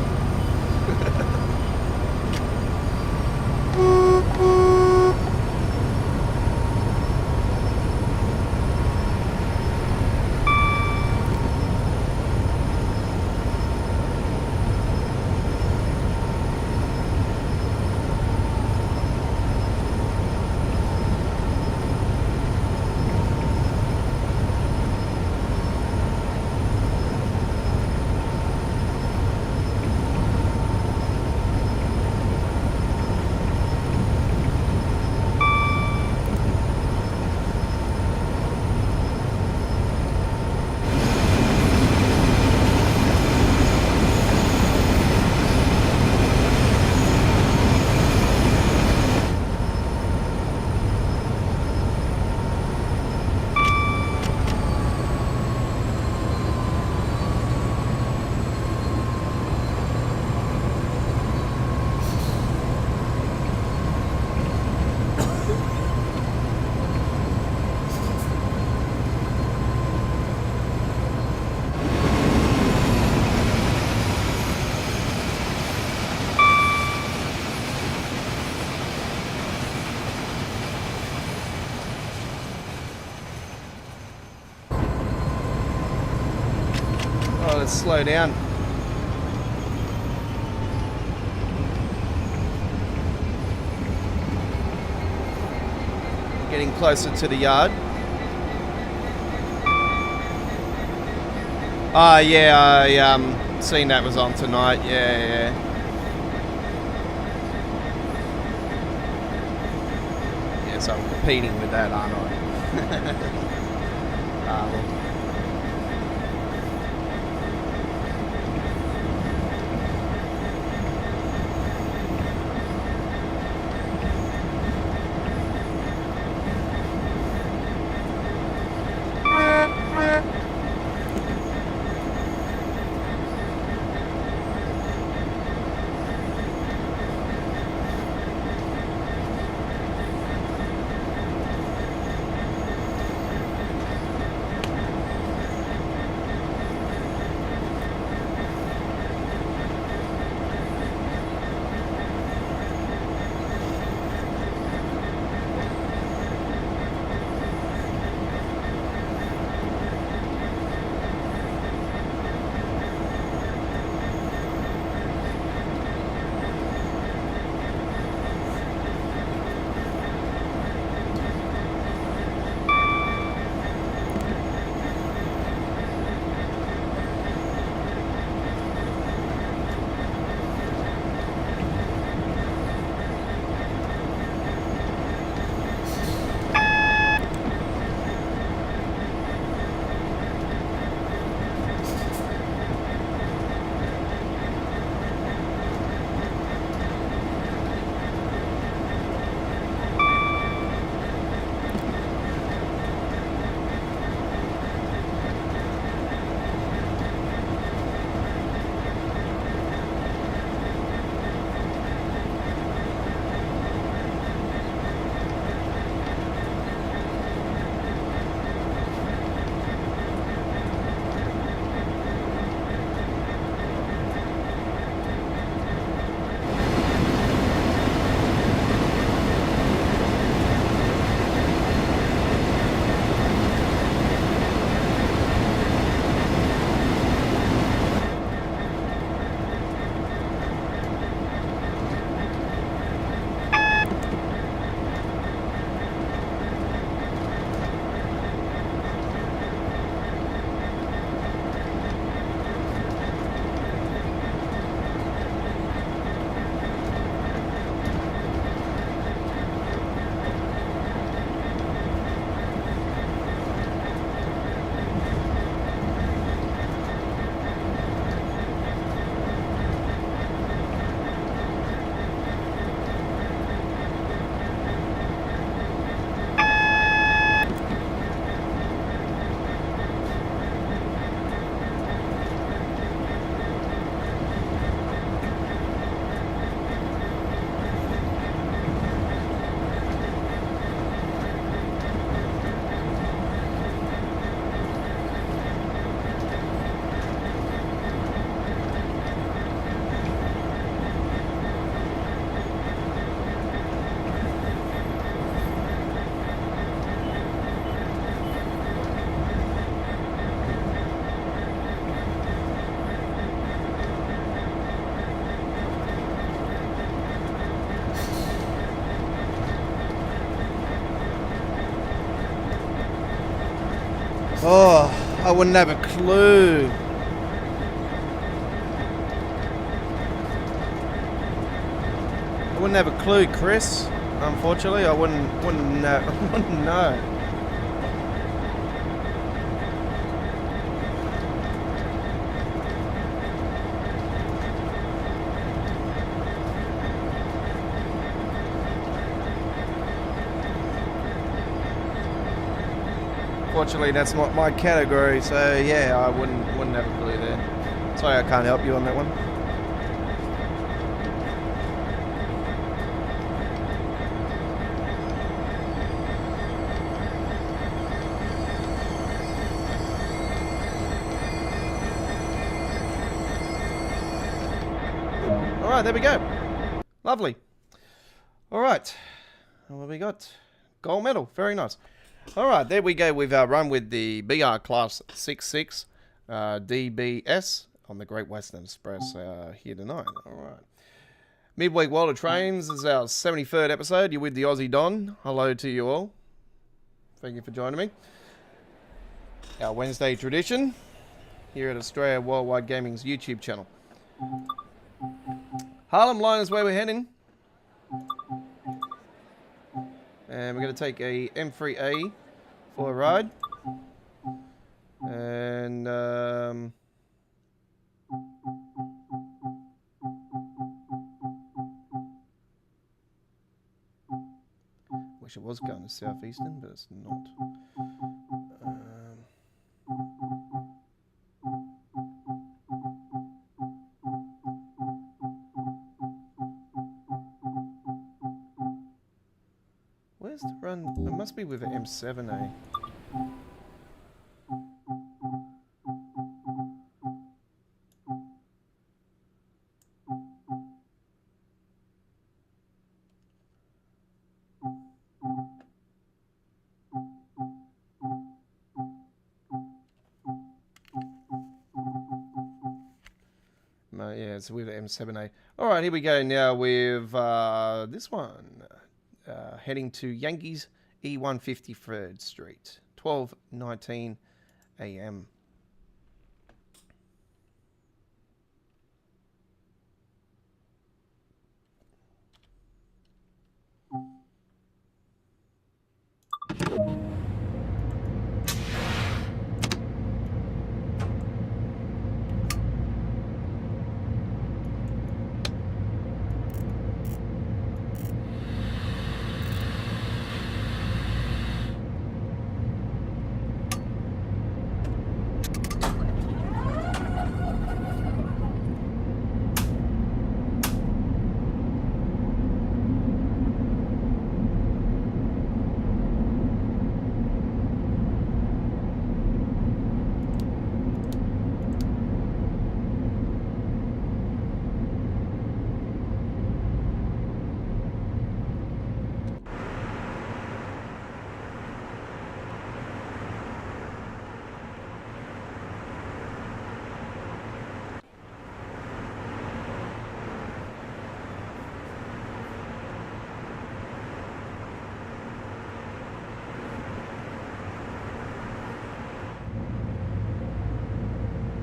Let's slow down. Getting closer to the yard. Oh yeah, I seen that was on tonight. Yeah. Yes, I'm competing with that, aren't I? Well. wouldn't have a clue. I wouldn't have a clue, Chris. Unfortunately, I wouldn't know. I wouldn't know. Fortunately, that's not my category, so yeah, I wouldn't have a clue there. Sorry, I can't help you on that one. All right, there we go. Lovely. All right, what have we got? Gold medal, very nice. All right, there we go. We've run with the BR Class 66 DBS on the Great Western Express here tonight. All right. Midweek World of Trains is our 73rd episode. You're with the Aussie Don. Hello to you all. Thank you for joining me. Our Wednesday tradition here at Australia Worldwide Gaming's YouTube channel. Harlem line is where we're heading. And we're going to take a M3A for a ride. And wish it was going to Southeastern, but it's not. Where's the run? It must be with the M7A. No, yeah, it's with the M7A. All right, here we go now with this one. Heading to Yankees E150 3rd Street, 12:19 a.m.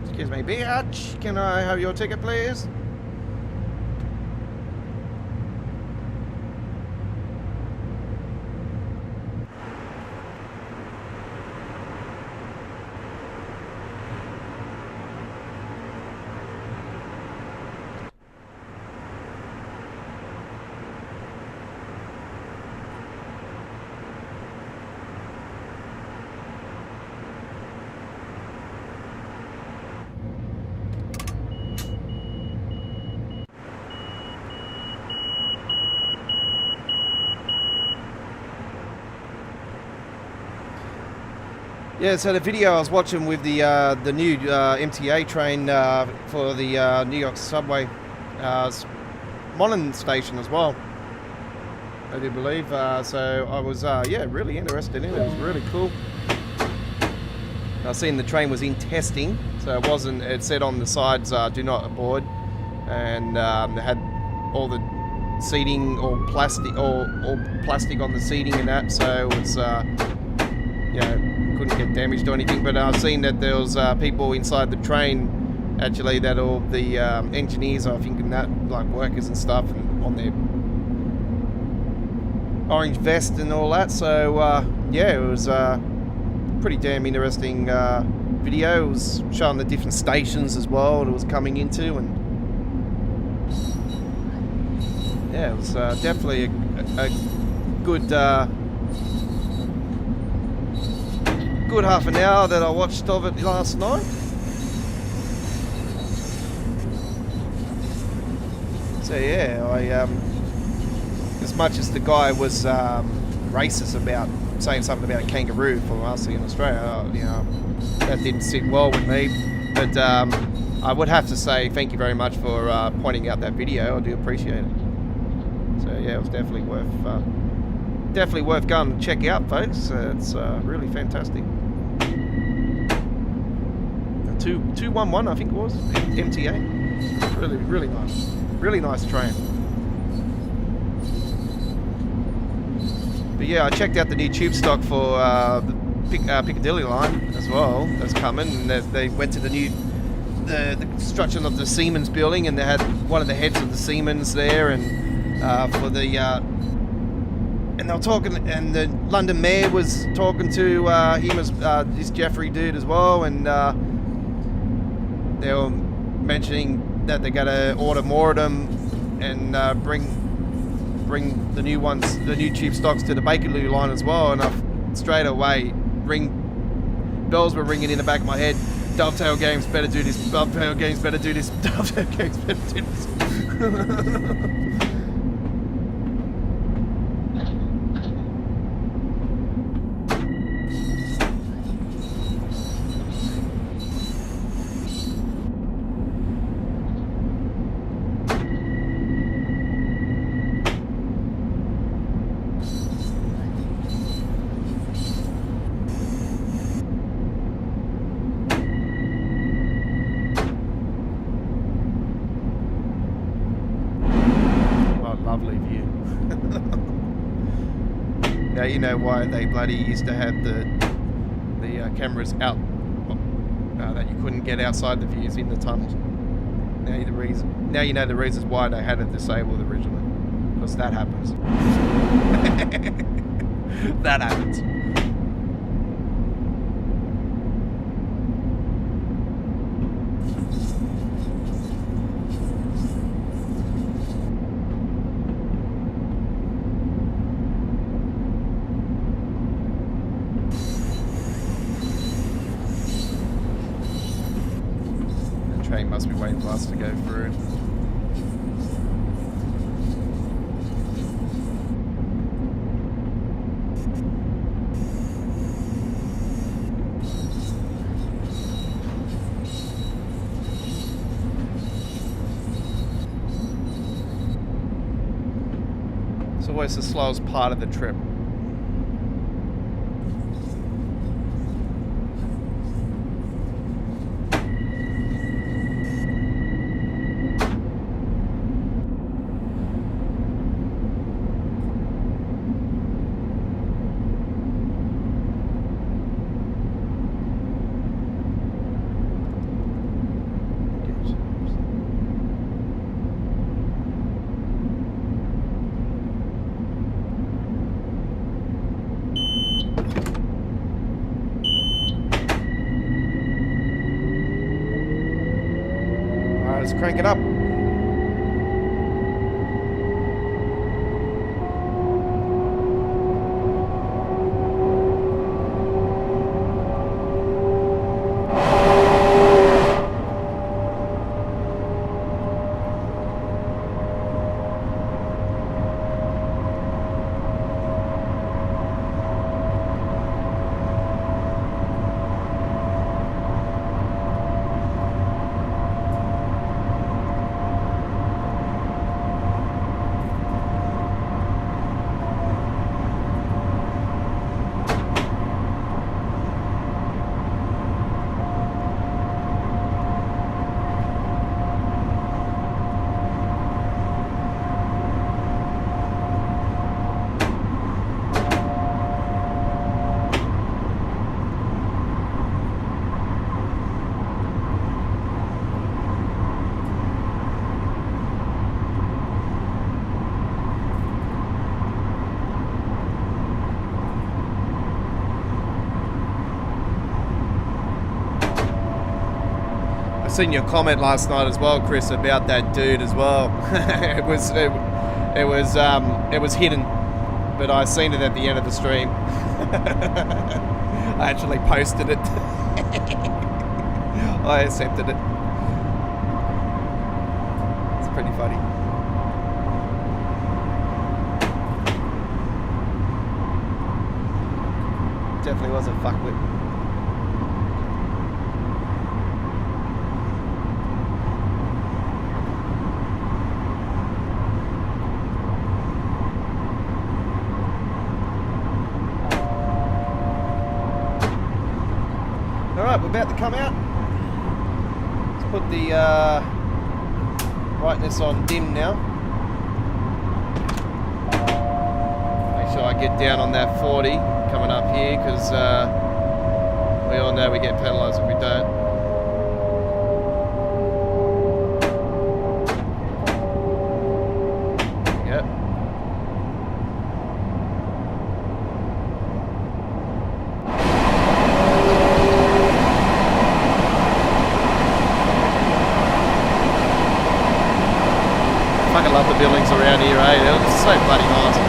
Excuse me, bitch. Can I have your ticket, please? Yeah, so the video I was watching with the new MTA train for the New York subway, Monon station as well, I do believe. So I was yeah, really interested in it. It was really cool. I seen the train was in testing, so it wasn't. It said on the sides, "Do not board," and they had all the seating, all plastic on the seating and that. So it was, you know, couldn't get damaged or anything. But I've seen that there was people inside the train. Actually, that all the engineers, I think, and that like workers and stuff, and on their orange vest and all that. So yeah, it was pretty damn interesting video. It was showing the different stations as well it was coming into, and yeah, it was definitely a good good half an hour that I watched of it last night. So yeah, I as much as the guy was racist about saying something about a kangaroo from us in Australia, you know, that didn't sit well with me. But I would have to say thank you very much for pointing out that video. I do appreciate it. So yeah, it was definitely worth going to check out, folks. It's really fantastic. 211, I think it was MTA. Really nice. Really nice train. But yeah, I checked out the new tube stock for the Piccadilly line as well. That's coming, and they went to the construction of the Siemens building, and they had one of the heads of the Siemens there, and for the and they were talking, and the London Mayor was talking to him as this Jeffrey dude as well, and they were mentioning that they're going to order more of them and bring the new ones, the new tube stocks to the Bakerloo line as well. And straight away, bells were ringing in the back of my head. Dovetail games better do this. Dovetail games better do this. Dovetail games better do this. Lovely view. Now you know why they bloody used to have the cameras out that you couldn't get outside the views in the tunnels. Now you know the reasons why they had it disabled originally, because that happens. That happens. Train must be waiting for us to go through. It's always the slowest part of the trip. Let's crank it up. seen your comment last night as well, Chris, about that dude as well. it was hidden, but I seen it at the end of the stream. I actually posted it. I accepted it. It's pretty funny. Definitely was a fuckwit. Alright, we're about to come out. Let's put the brightness on dim now. Make sure I get down on that 40 coming up here, because we all know we get penalised if we don't. Yep. Fucking love the buildings around here, eh? It's so bloody nice.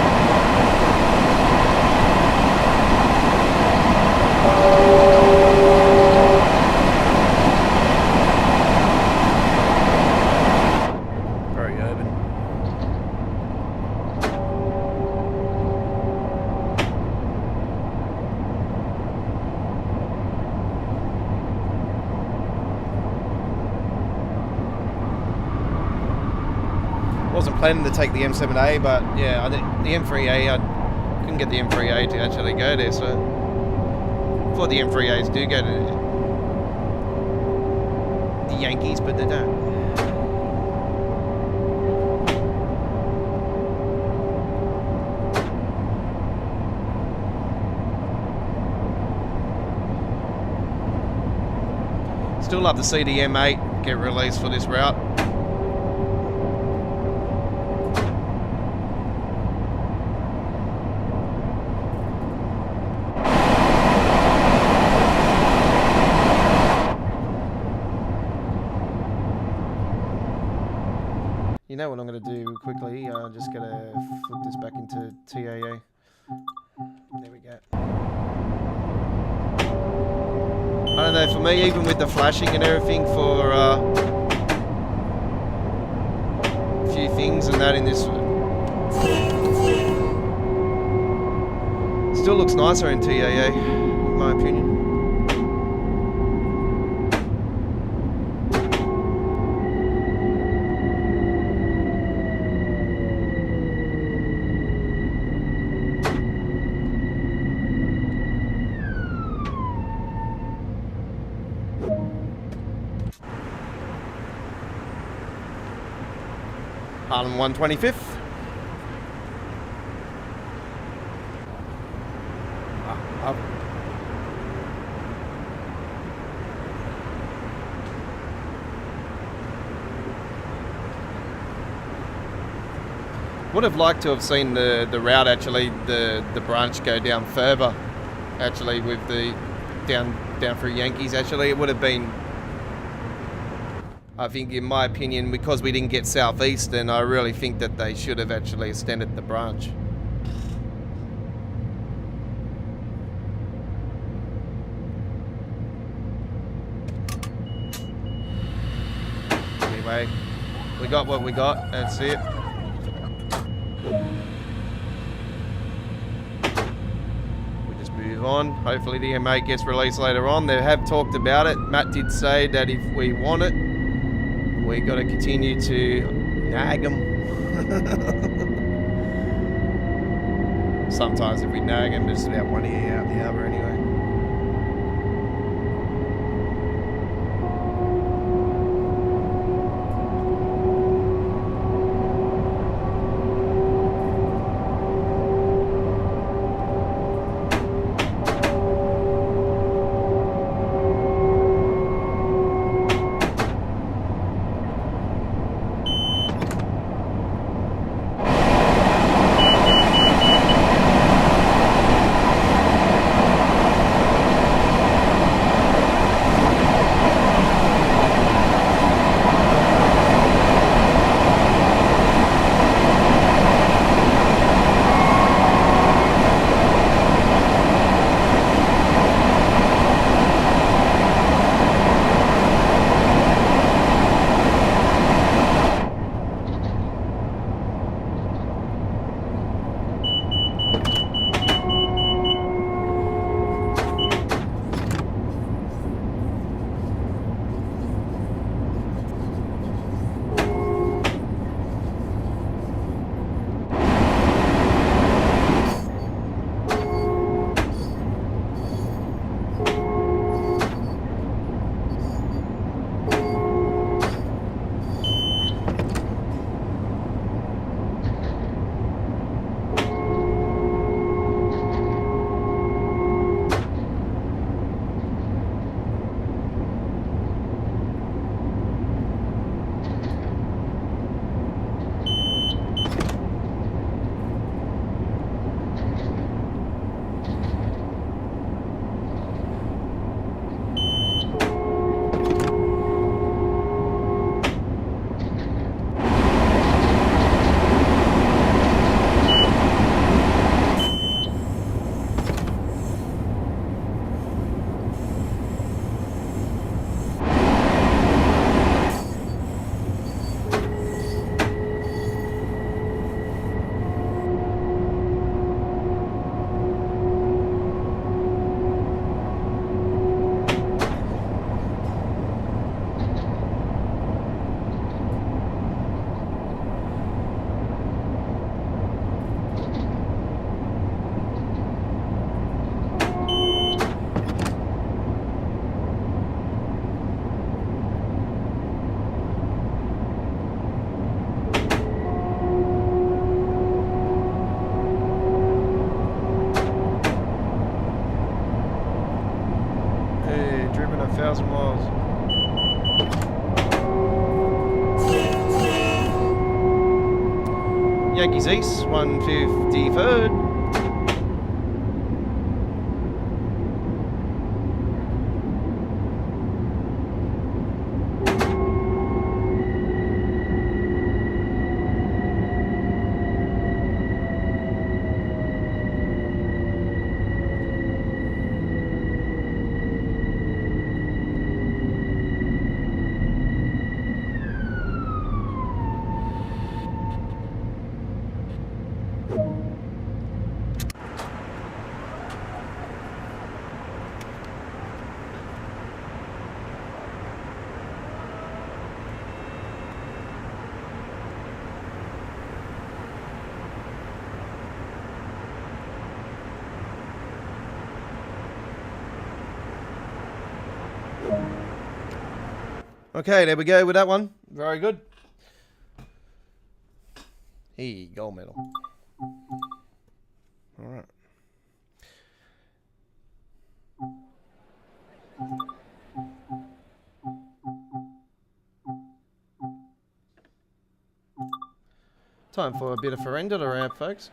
Very urban. Wasn't planning to take the M7A, but yeah, I think the M3A, I couldn't get the M3A to actually go there, so I thought the M3As do go to the Yankees, but they don't. Still love to see the M8 get released for this route. You know what I'm going to do quickly? I'm just going to flip this back into TAA. There we go. I don't know, for me, even with the flashing and everything for a few things and that in this, still looks nicer in TAA, in my opinion. Harlem 125th. Would have liked to have seen the route actually, the branch go down further, actually, with the down through Yankees. Actually, it would have been, I think, in my opinion, because we didn't get southeastern, I really think that they should have actually extended the branch. Anyway, we got what we got. That's it. We just move on. Hopefully the M8 gets released later on. They have talked about it. Matt did say that if we want it, we got to continue to nag them. Sometimes if we nag them, just about one ear out the other anyway. Yankees East, 153rd. Okay, there we go with that one. Very good. Hey, gold medal. All right. Time for a bit of Ferenda around, folks.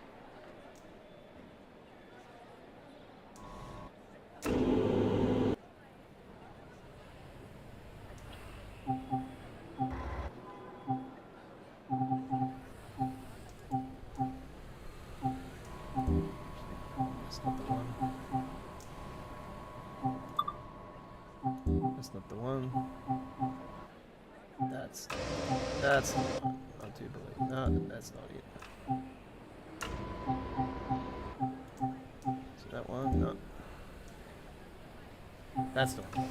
That's not the one. That's not the one. That's the one. I do believe. No, that's not it. Is it that one? No. That's the one.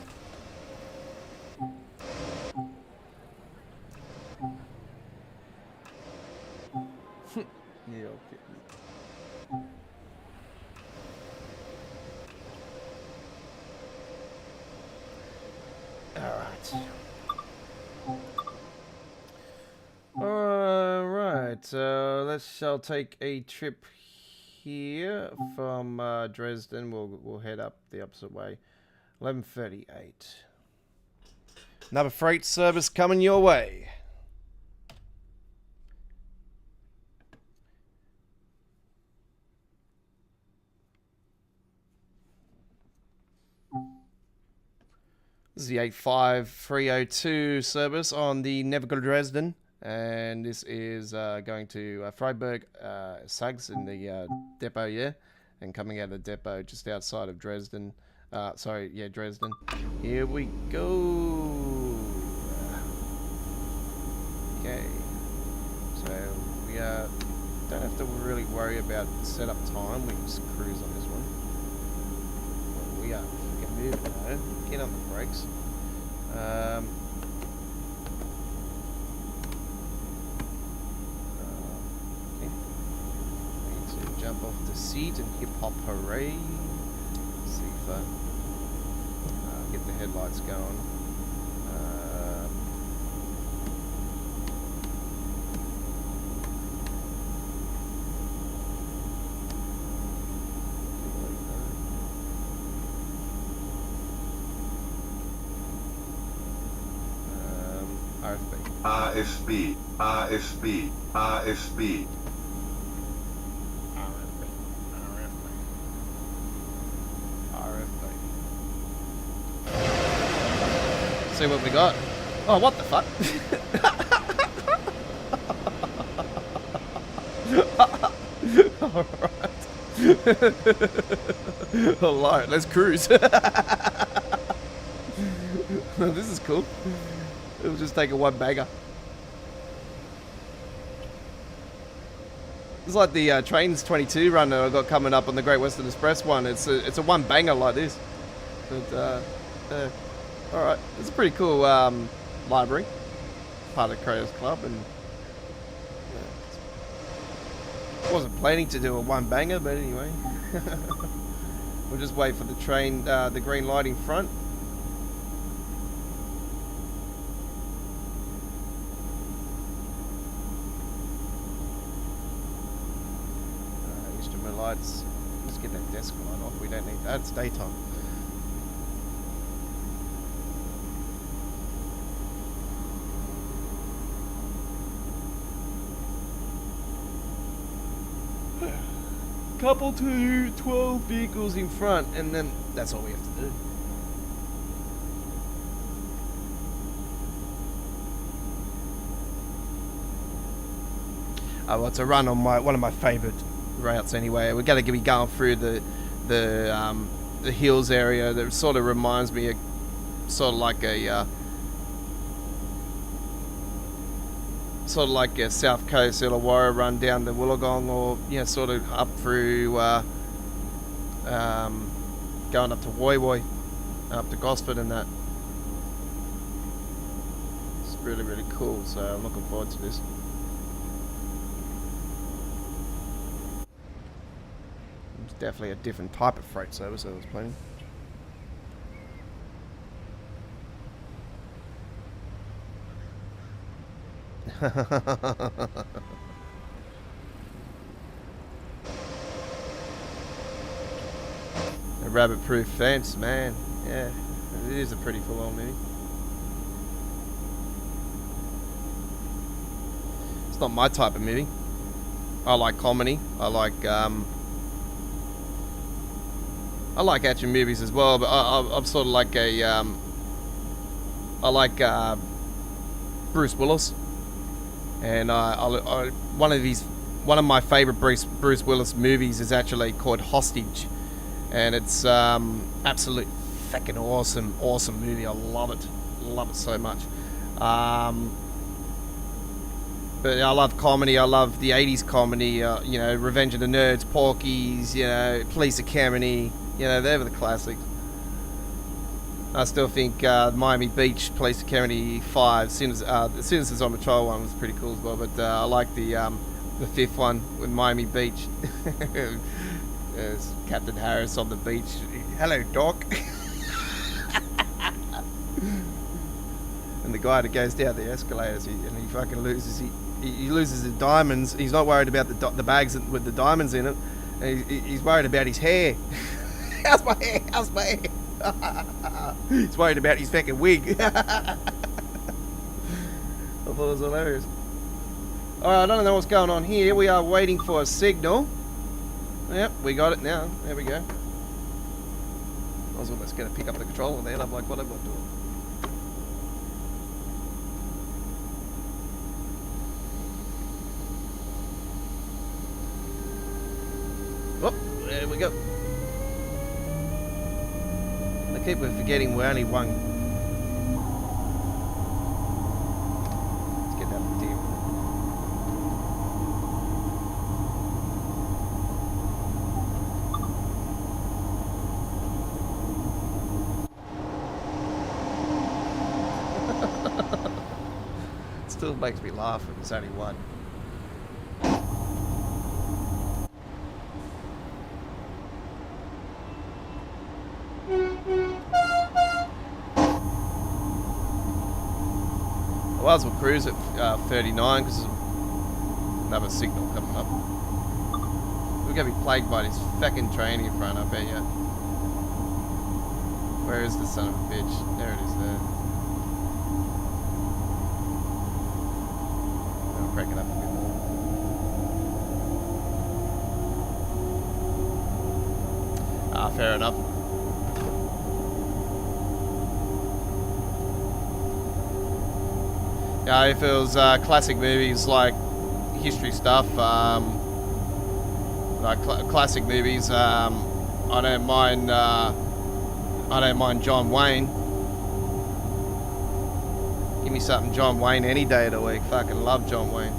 Yeah, okay. Alright, shall take a trip here from Dresden. We'll head up the opposite way. 11:38. Another freight service coming your way. This is the 85302 service on the Navigator Dresden, and this is going to Freiburg, Sags in the depot, yeah, and coming out of the depot just outside of Dresden. Sorry, yeah, Dresden. Here we go. Okay, so we don't have to really worry about setup time. We can just cruise on this one. Well, we are moving though. Get on the brakes. Okay. We need to jump off the seat and hip hop hooray. See if get the headlights going. RFB, RFB, RFB. See what we got. Oh, what the fuck? Alright. Alright, let's cruise. This is cool. It'll just take a one bagger. It's like the Trains 22 run that I got coming up on the Great Western Express one. It's a one banger like this. But alright, it's a pretty cool library. Part of Creators Club, and yeah, wasn't planning to do a one banger, but anyway. We'll just wait for the train, the green light in front. Instrument lights. Let's get that desk light off. We don't need that. It's daytime. couple to 12 vehicles in front, and then that's all we have to do. Well, it's a run on one of my favourite routes anyway. We're going to be going through the hills area that sort of reminds me of sort of like a South Coast Illawarra run down to Wollongong, or sort of up through going up to Woy Woy, up to Gosford and that. It's really, really cool, so I'm looking forward to this. It's definitely a different type of freight service I was planning. A rabbit-proof fence, man. Yeah, it is a pretty full-on movie. It's not my type of movie. I like comedy. I like action movies as well, but I'm sort of like a I like Bruce Willis. And one of my favorite Bruce Willis movies is actually called Hostage, and it's absolute fucking awesome movie. I love it so much. But I love comedy. I love the 80s comedy. Revenge of the Nerds, Porky's, Police Academy. They're the classics. I still think Miami Beach Police Academy 5, as soon as it's on Patrol one, was pretty cool as well. But I like the fifth one with Miami Beach. There's Captain Harris on the beach. Hello, Doc. And the guy that goes down the escalators, he fucking loses. He loses his diamonds. He's not worried about the bags with the diamonds in it. And he's worried about his hair. How's my hair? How's my hair? He's worried about his fucking wig. I thought it was hilarious. Alright, I don't know what's going on here. We are waiting for a signal. Yep, we got it now. There we go. I was almost going to pick up the controller there, and I'm like, what am I doing? Oh, there we go. I keep forgetting we're only one. Let's get that deal. It still makes me laugh if it's only one. I might as well cruise at 39 because there's another signal coming up. We're going to be plagued by this fucking train in front, I bet you. Where is the son of a bitch? There it is there. I'll crank it up a bit more. Ah, fair enough. Yeah, if it was classic movies like history stuff, like classic movies, I don't mind. I don't mind John Wayne. Give me something John Wayne any day of the week. Fucking love John Wayne.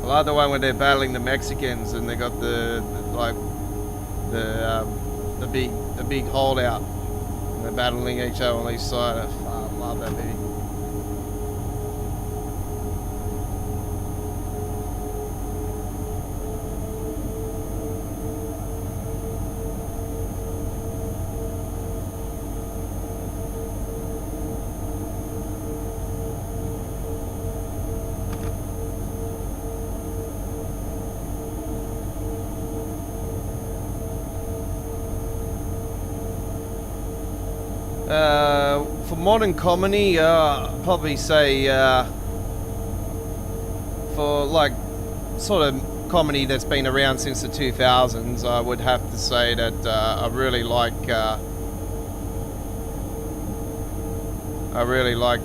I like the one where they're battling the Mexicans and they got the big holdout and they're battling each other on each side. I love that movie. For modern comedy, probably say for like sort of comedy that's been around since the 2000s, I would have to say that I really like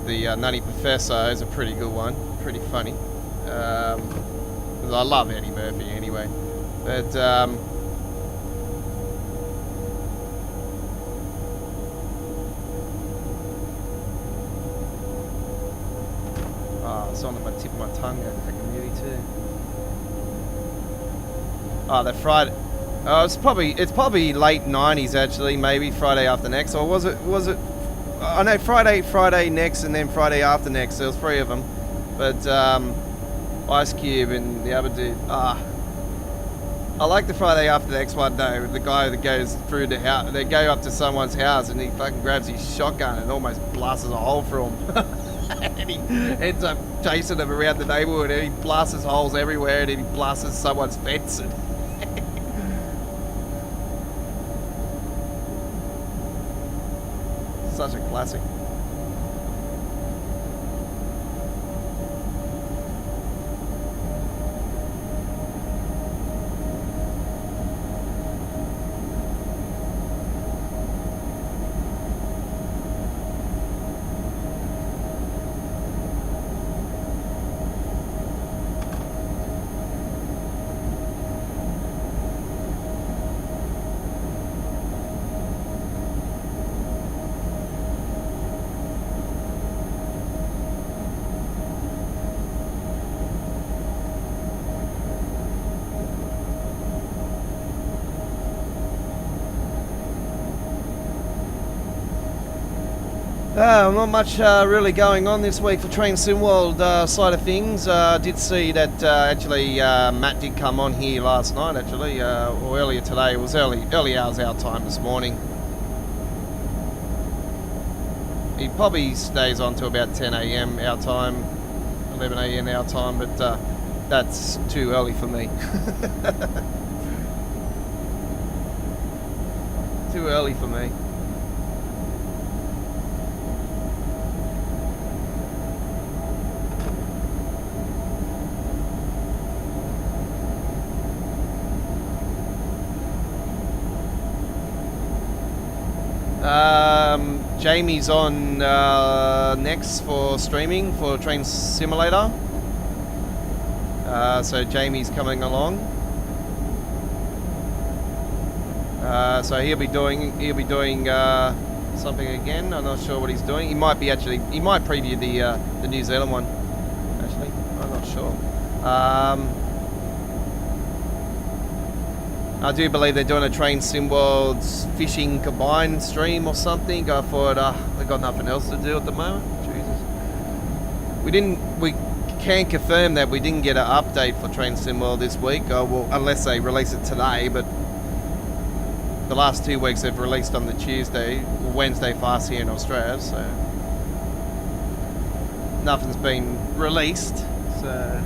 the Nutty Professor. Is a pretty good one, pretty funny. 'Cause I love Eddie Murphy anyway, but it's on the tip of my tongue. I freaking nearly too. Oh, that Friday. Oh, it's probably late 90s actually, maybe Friday After Next, or was it? I know Friday Next, and then Friday After Next. There was 3 of them, but Ice Cube and the other dude. I like the Friday After Next one though. The guy that goes through the house, they go up to someone's house and he fucking grabs his shotgun and almost blasts a hole through him. And he ends up chasing them around the neighborhood, and he blasts holes everywhere, and then he blasts someone's fence. And such a classic. Not much really going on this week for Train Sim World side of things. Did see that actually Matt did come on here last night actually, or earlier today. It was early hours our time this morning. He probably stays on to about 10 a.m. our time, 11 a.m. our time, but that's too early for me. Too early for me. Jamie's on next for streaming for Train Simulator. So Jamie's coming along. So he'll be doing something again. I'm not sure what he's doing. He might preview the New Zealand one. Actually, I'm not sure. I do believe they're doing a Train Sim World's fishing combined stream or something. I thought they've got nothing else to do at the moment. Jesus. We can confirm that we didn't get an update for Train Sim World this week, well, unless they release it today, but the last 2 weeks they've released on the Tuesday, or Wednesday for us here in Australia, so nothing's been released, so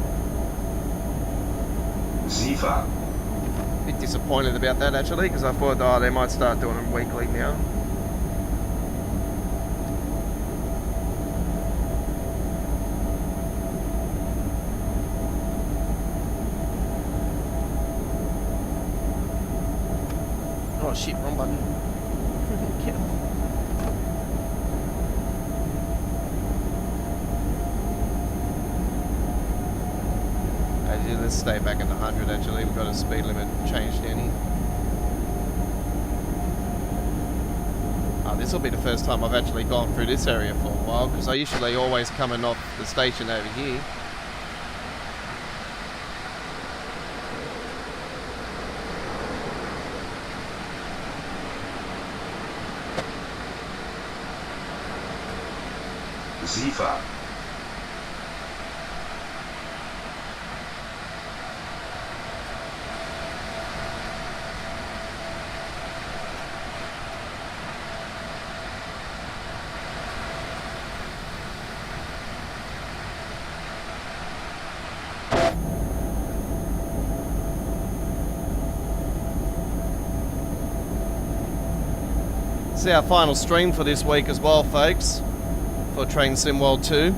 Ziva. bit disappointed about that actually, because I thought they might start doing them weekly now. Oh shit, wrong button. Get off. Let's stay back at the 100 actually. We've got a speed limit changed down here. This will be the first time I've actually gone through this area for a while, because I usually always coming off the station over here. Ziva. This is our final stream for this week as well, folks, for Train Sim World 2.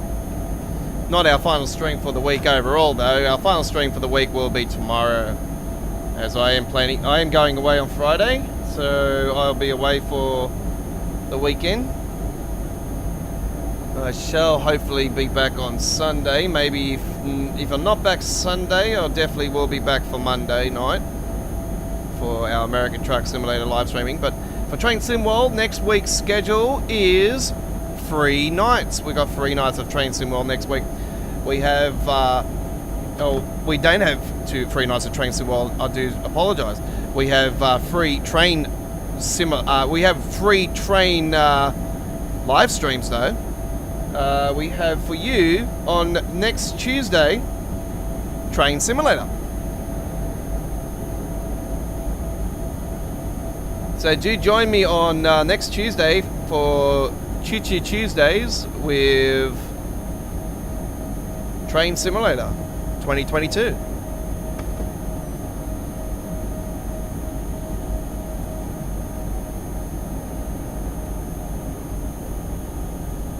Not our final stream for the week overall, though. Our final stream for the week will be tomorrow, as I am going away on Friday, so I'll be away for the weekend. I shall hopefully be back on Sunday. Maybe if I'm not back Sunday, I definitely will be back for Monday night for our American Truck Simulator live streaming. But for Train Sim World, next week's schedule is 3 nights. We got 3 nights of Train Sim World next week. We have, we don't have 3 nights of Train Sim World. I do apologise. We have free train live streams though. We have for you on next Tuesday, Train Simulator. So do join me on next Tuesday for Choo Choo Tuesdays with Train Simulator 2022.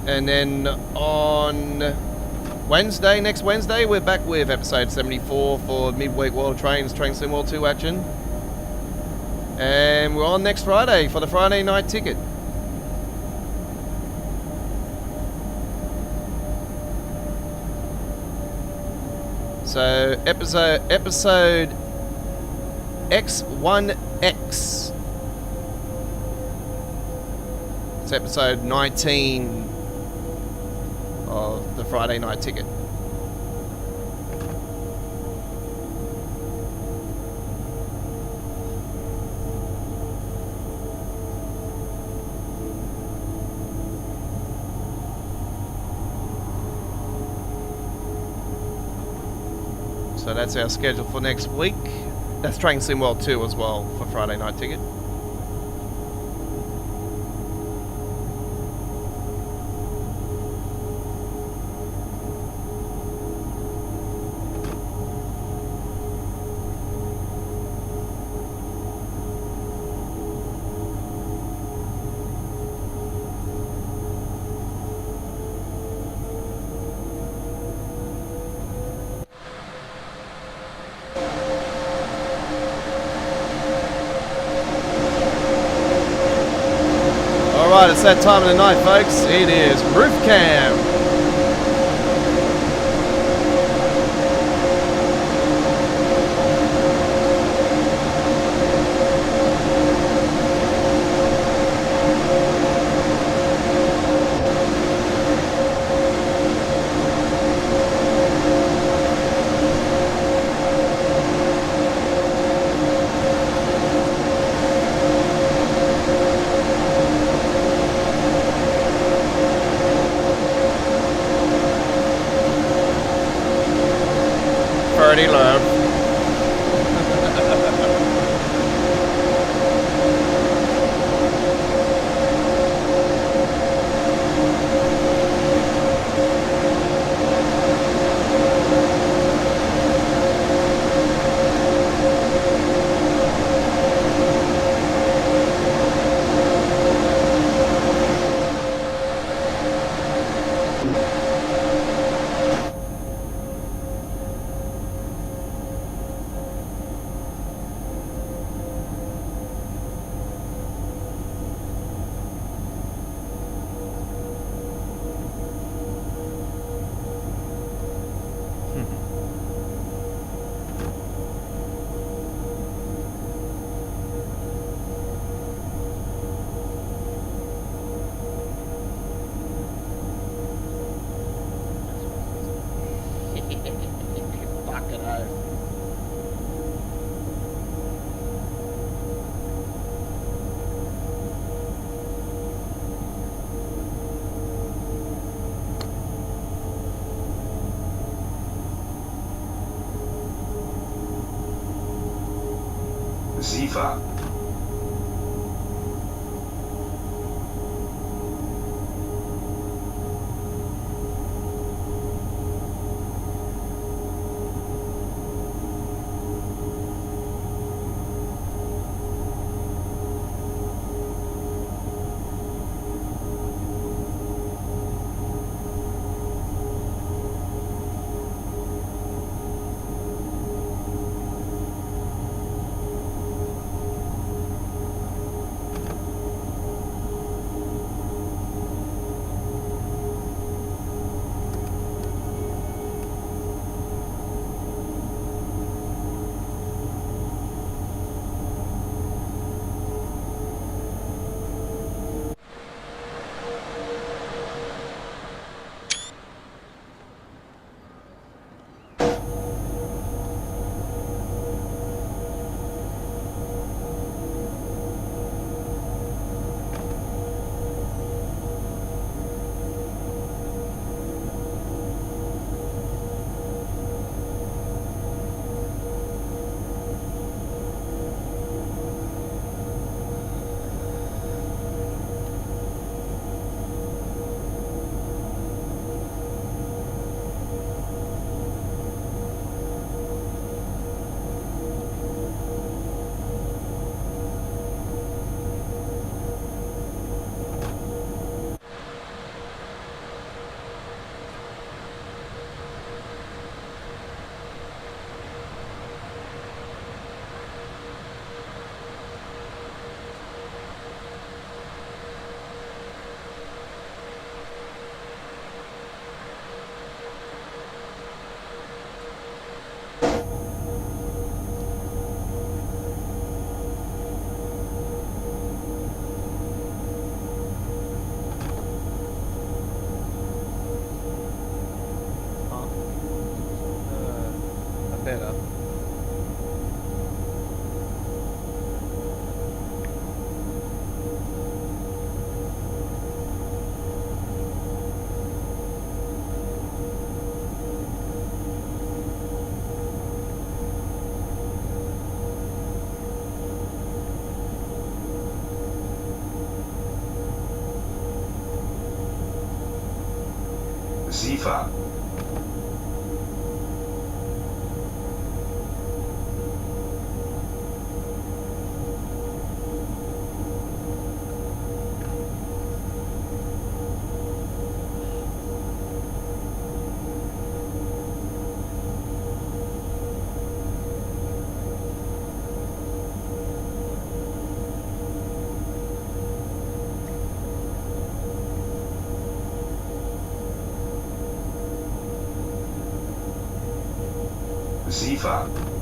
And then on Wednesday, next Wednesday, we're back with episode 74 for Midweek World Trains, Train Sim World 2 action. And we're on next Friday for the Friday night ticket. So episode X1X. It's episode 19 of the Friday night ticket. So that's our schedule for next week. That's Train Sim World 2 as well for Friday night ticket. Alright, it's that time of the night, folks. It is Roof Cam. Pretty love. Fucking oath. Zifa. later. SIFA. SIFA.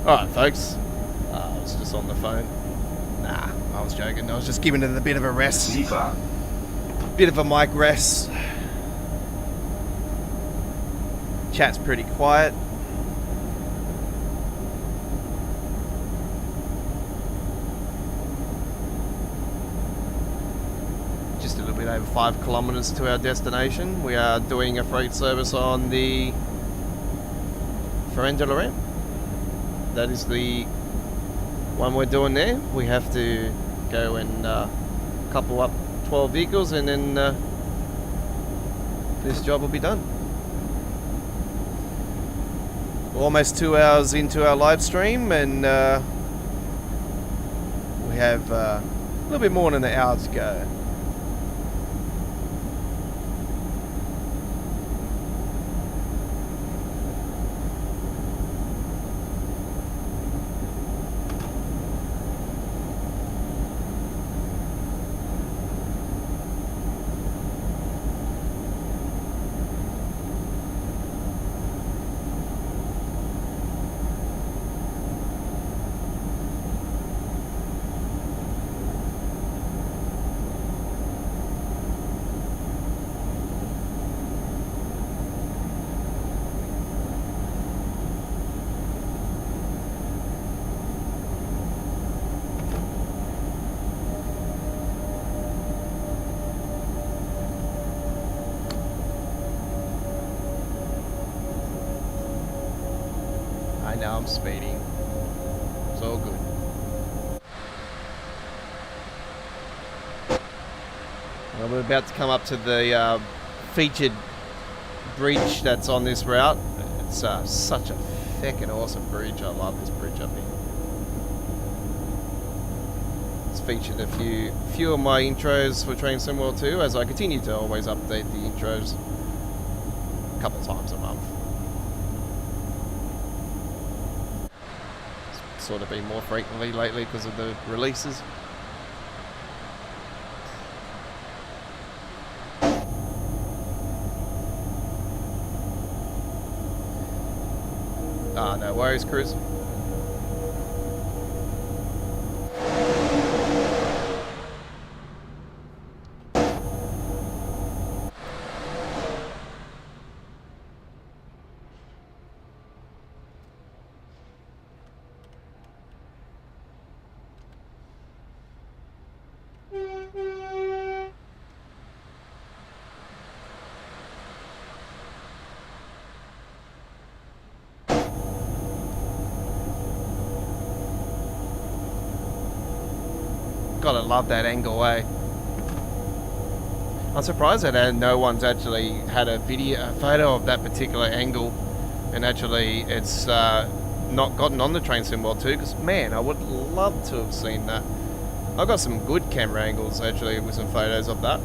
Alright, folks. I was just on the phone. Nah, I was joking. I was just giving it a bit of a rest. SIFA. Bit of a mic rest. Chat's pretty quiet. Just a little bit over 5 kilometers to our destination. We are doing a freight service on the Ferrandula ramp. That is the one we're doing there. We have to go and couple up 12 vehicles and then this job will be done. We're almost 2 hours into our live stream and we have a little bit more than an hour to go. Now I'm speeding. It's all good. Well, we're about to come up to the featured bridge that's on this route. It's such a feckin' awesome bridge. I love this bridge up here. It's featured a few of my intros for Train Sim World 2 as I continue to always update the intros a couple times a month. Sort of been more frequently lately because of the releases. No worries, Chris. Gotta love that angle, eh? I'm surprised that no one's actually had a photo of that particular angle, and actually it's not gotten on the Train Sim World 2, because man, I would love to have seen that. I've got some good camera angles actually with some photos of that.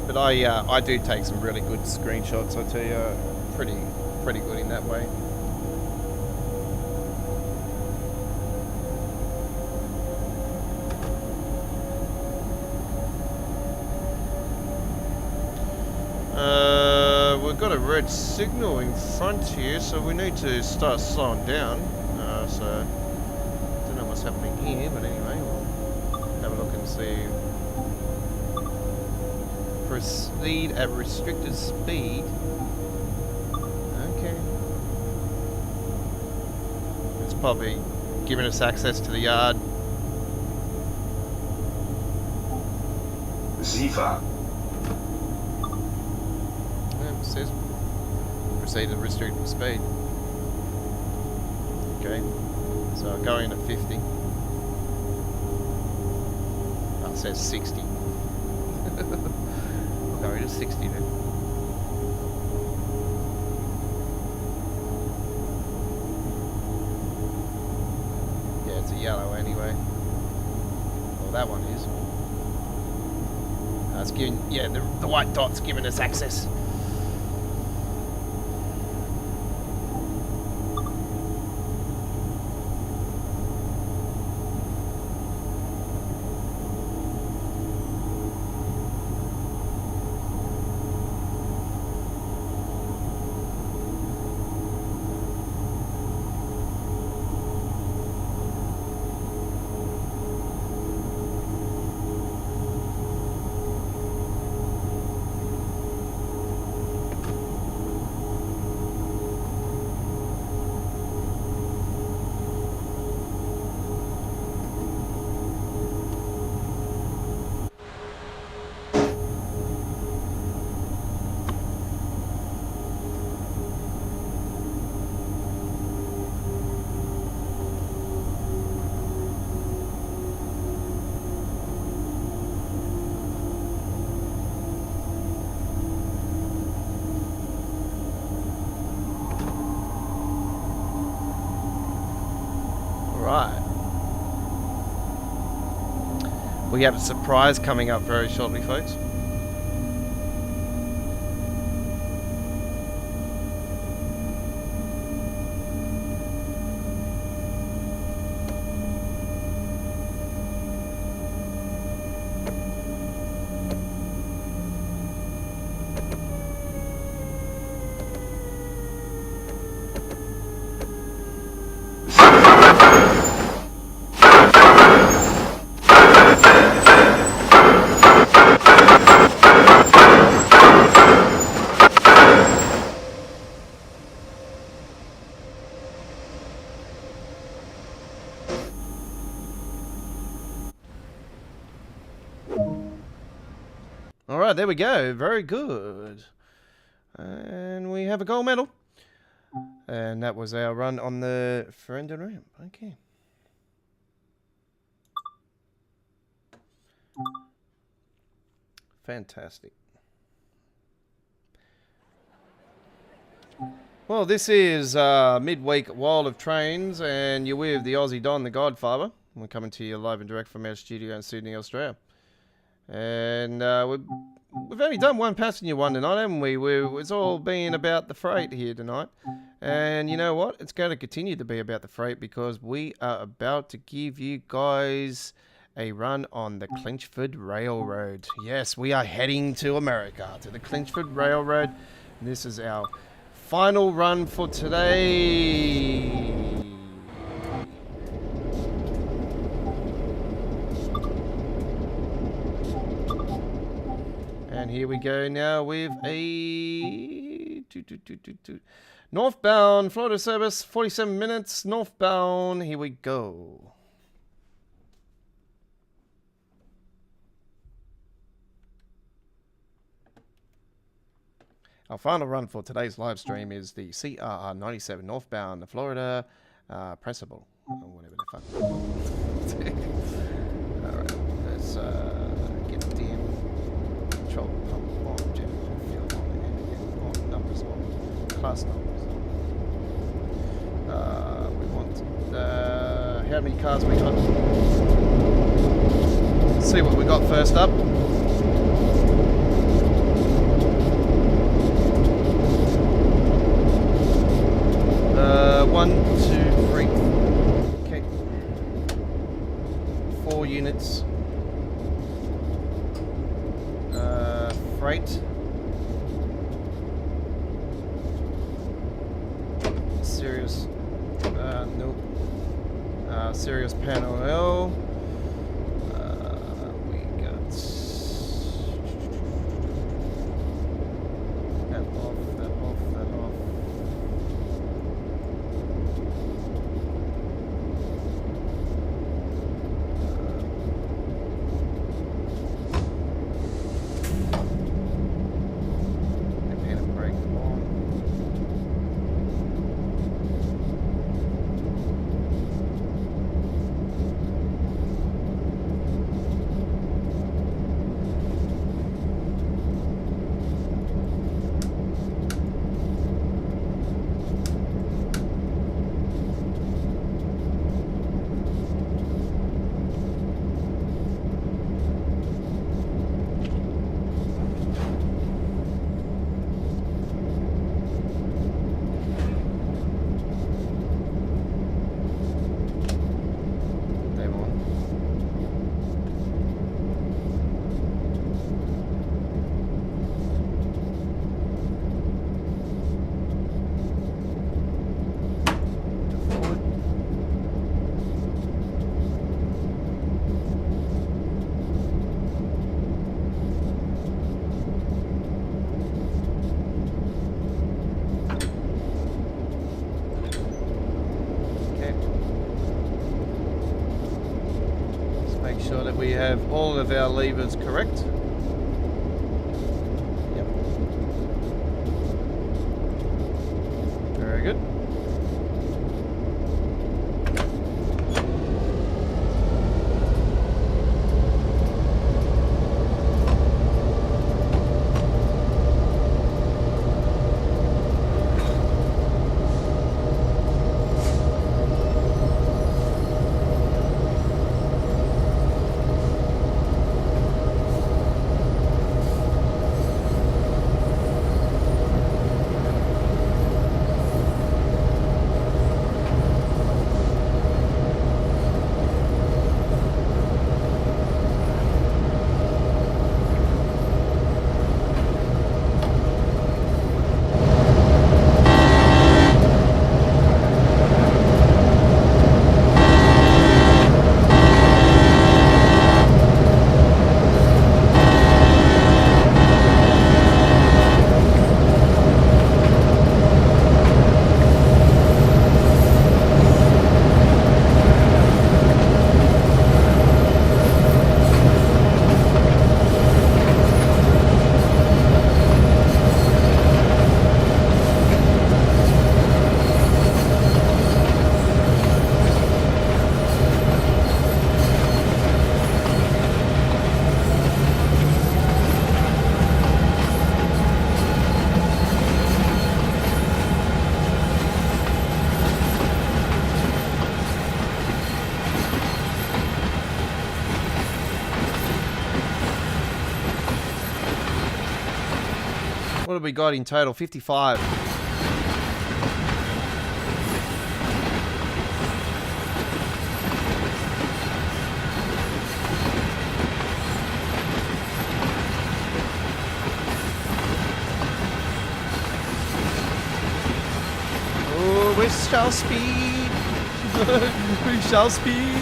But I do take some really good screenshots, I tell you, pretty good in that way. We've got a red signal in front here, so we need to start slowing down. So don't know what's happening here, but anyway, we'll have a look and see. Proceed at restricted speed. Okay. It's probably giving us access to the yard. SIFA. It says proceed at restricted speed. Okay, so going at 50. Oh, it says 60. We'll go to 60 then. Yeah, it's a yellow anyway. Well, that one is. It's giving, yeah, the white dot's giving us access. right. We have a surprise coming up very shortly, folks. Alright, there we go. Very good. And we have a gold medal. And that was our run on the Ferendon ramp. Okay. Fantastic. Well, this is midweek Wild of Trains, and you're with the Aussie Don, the Godfather. We're coming to you live and direct from our studio in Sydney, Australia. And we've only done one passenger one tonight, haven't we? It's all been about the freight here tonight. And you know what? It's going to continue to be about the freight because we are about to give you guys a run on the Clinchford Railroad. Yes, we are heading to America, to the Clinchford Railroad. And this is our final run for today. And here we go now with a northbound Florida service, 47 minutes, northbound. Here we go. Our final run for today's live stream is the CRR 97 northbound Florida Pressable, or whatever the fuck. Alright, let's get the damn control pump on, jet on, fuel on, and on, numbers on, class numbers on. We want how many cars we got. Let's see what we got first up. 1, 2, 3. Okay. 4 units. Freight. Serious. Nope. Serious panel L. We got that off, that off, that off. We have all of our levers correct. Yep. Very good. have we got in total? 55. Oh, we shall speed. We shall speed.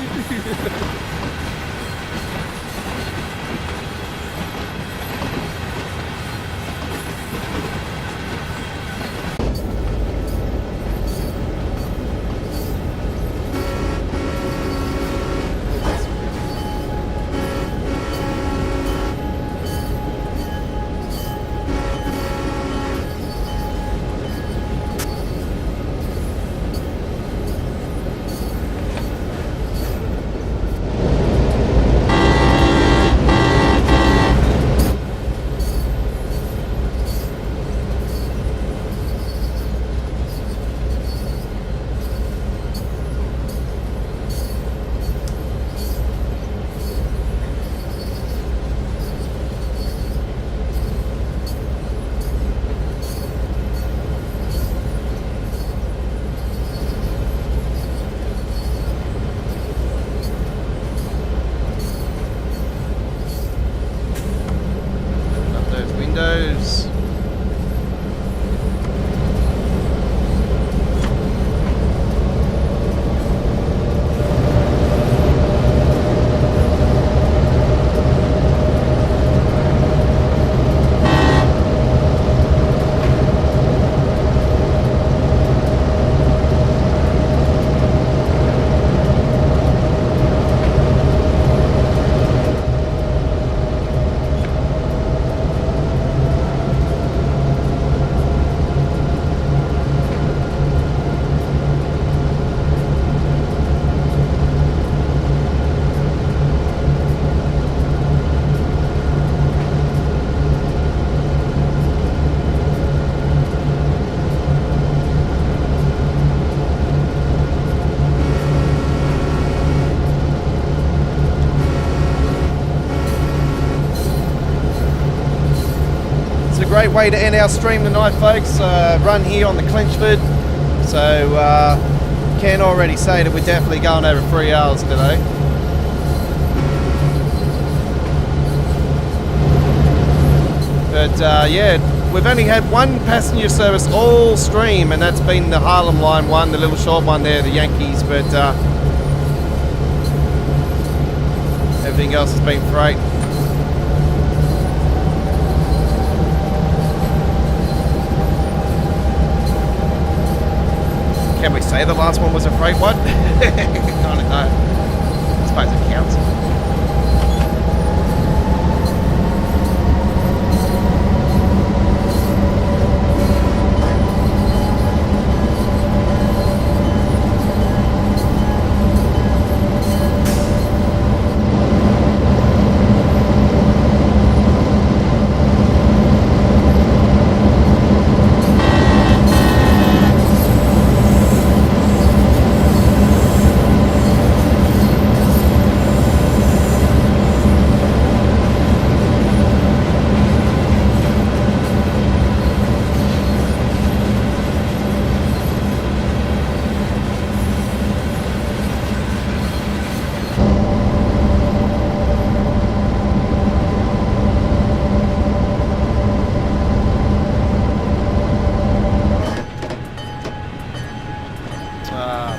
Windows. Great way to end our stream tonight, folks. Run here on the Clinchford, so can already say that we're definitely going over 3 hours today. But yeah, we've only had one passenger service all stream, and that's been the Harlem Line one, the little short one there, the Yankees. But everything else has been freight. Can we say the last one was a freight one? I don't know. I suppose it counts.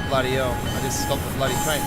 Bloody hell, I just stopped the bloody train.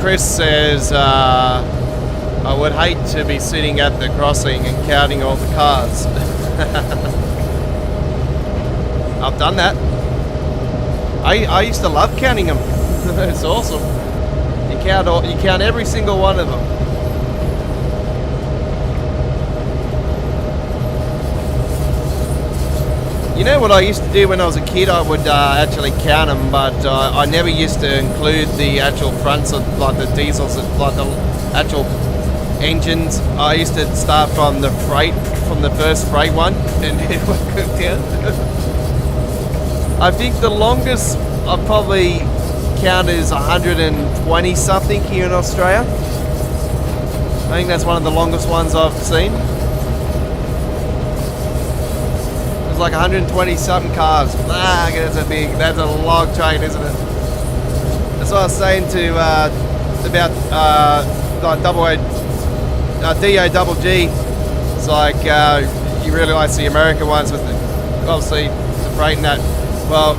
Chris says, I would hate to be sitting at the crossing and counting all the cars. I've done that. I used to love counting them. It's awesome. You count every single one of them. You know what I used to do when I was a kid? I would actually count them, but I never used to include the actual fronts of like the diesels, like the actual engines. I used to start from the first freight one, and then work it down. I think the longest I've probably counted is 120 something here in Australia. I think that's one of the longest ones I've seen. It's like 120 something cars. That's a long train, isn't it? That's what I was saying to about like DOGG. It's like you really like the American ones with obviously the freight and that. Well,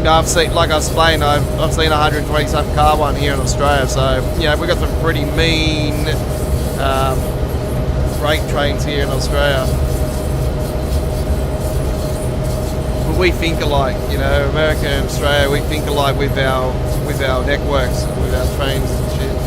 no, I've seen, like I was explaining, I've seen a 120 something car one here in Australia. So yeah, we've got some pretty mean freight trains here in Australia. But we think alike, you know, America and Australia. We think alike with our networks, with our trains and shit.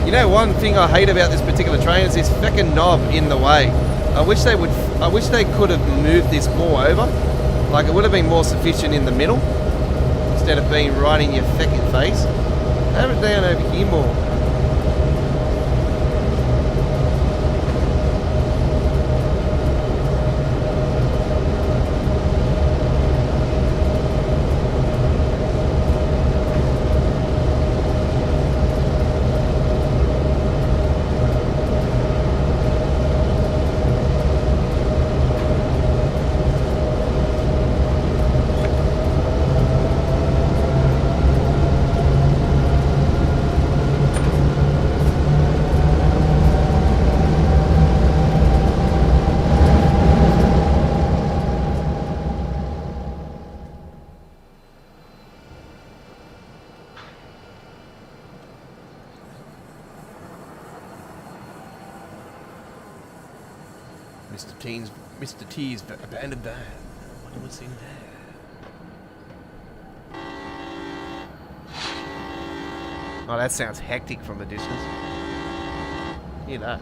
You know, one thing I hate about this particular train is this fucking knob in the way. I wish they could have moved this more over. Like, it would have been more sufficient in the middle instead of being right in your fucking face. Have it down over here more. Mr. T's abandoned van. What was in there? Oh, that sounds hectic from a distance. Hear that?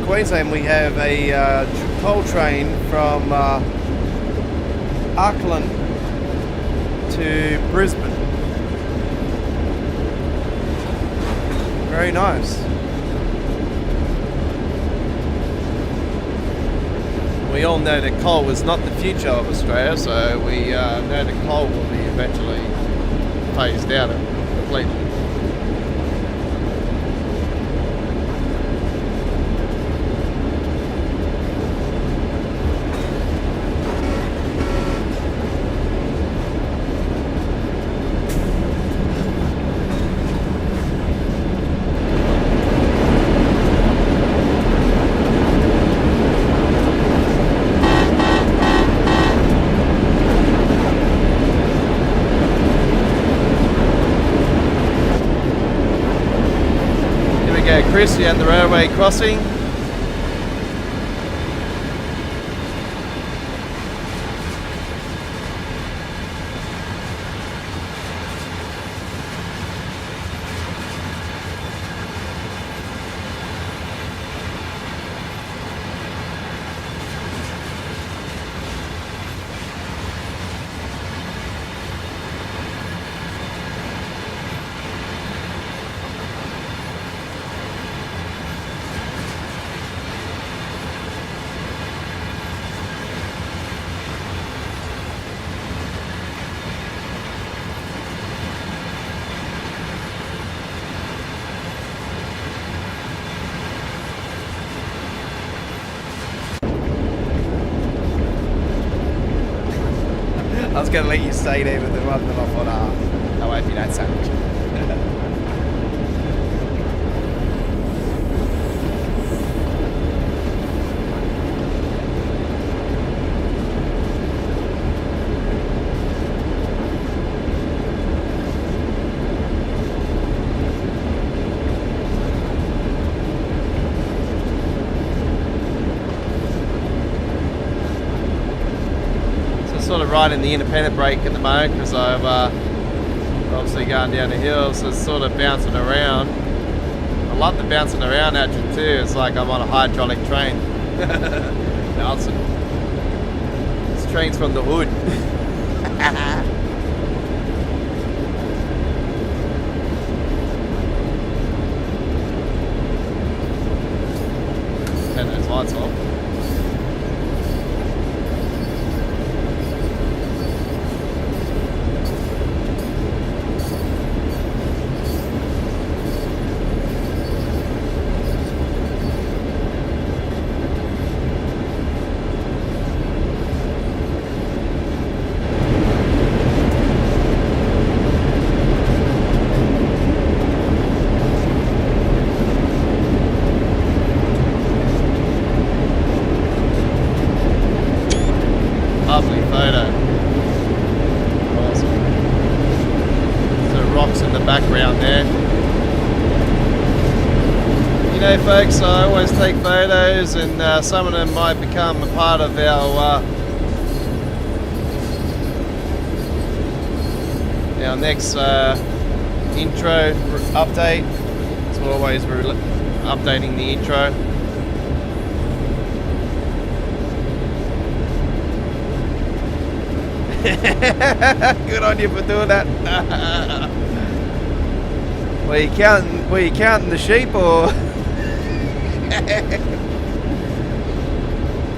Queensland, we have a coal train from Auckland to Brisbane. Very nice. We all know that coal is not the future of Australia, so we know that coal will be eventually phased out completely. Chris, you're at the railway crossing. I was going to let you stay there with the one, but I thought, I won't be that savage. Sort of riding the independent brake at the moment because I've obviously going down the hill, so it's sort of bouncing around. I love the bouncing around action too. It's like I'm on a hydraulic train. Bouncing. This train's from the hood. Turn those lights off. Lovely photo. Awesome. So rocks in the background there. You know, folks, I always take photos, and some of them might become a part of our next intro update. So always we're updating the intro. Good on you for doing that. Were you counting the sheep, or?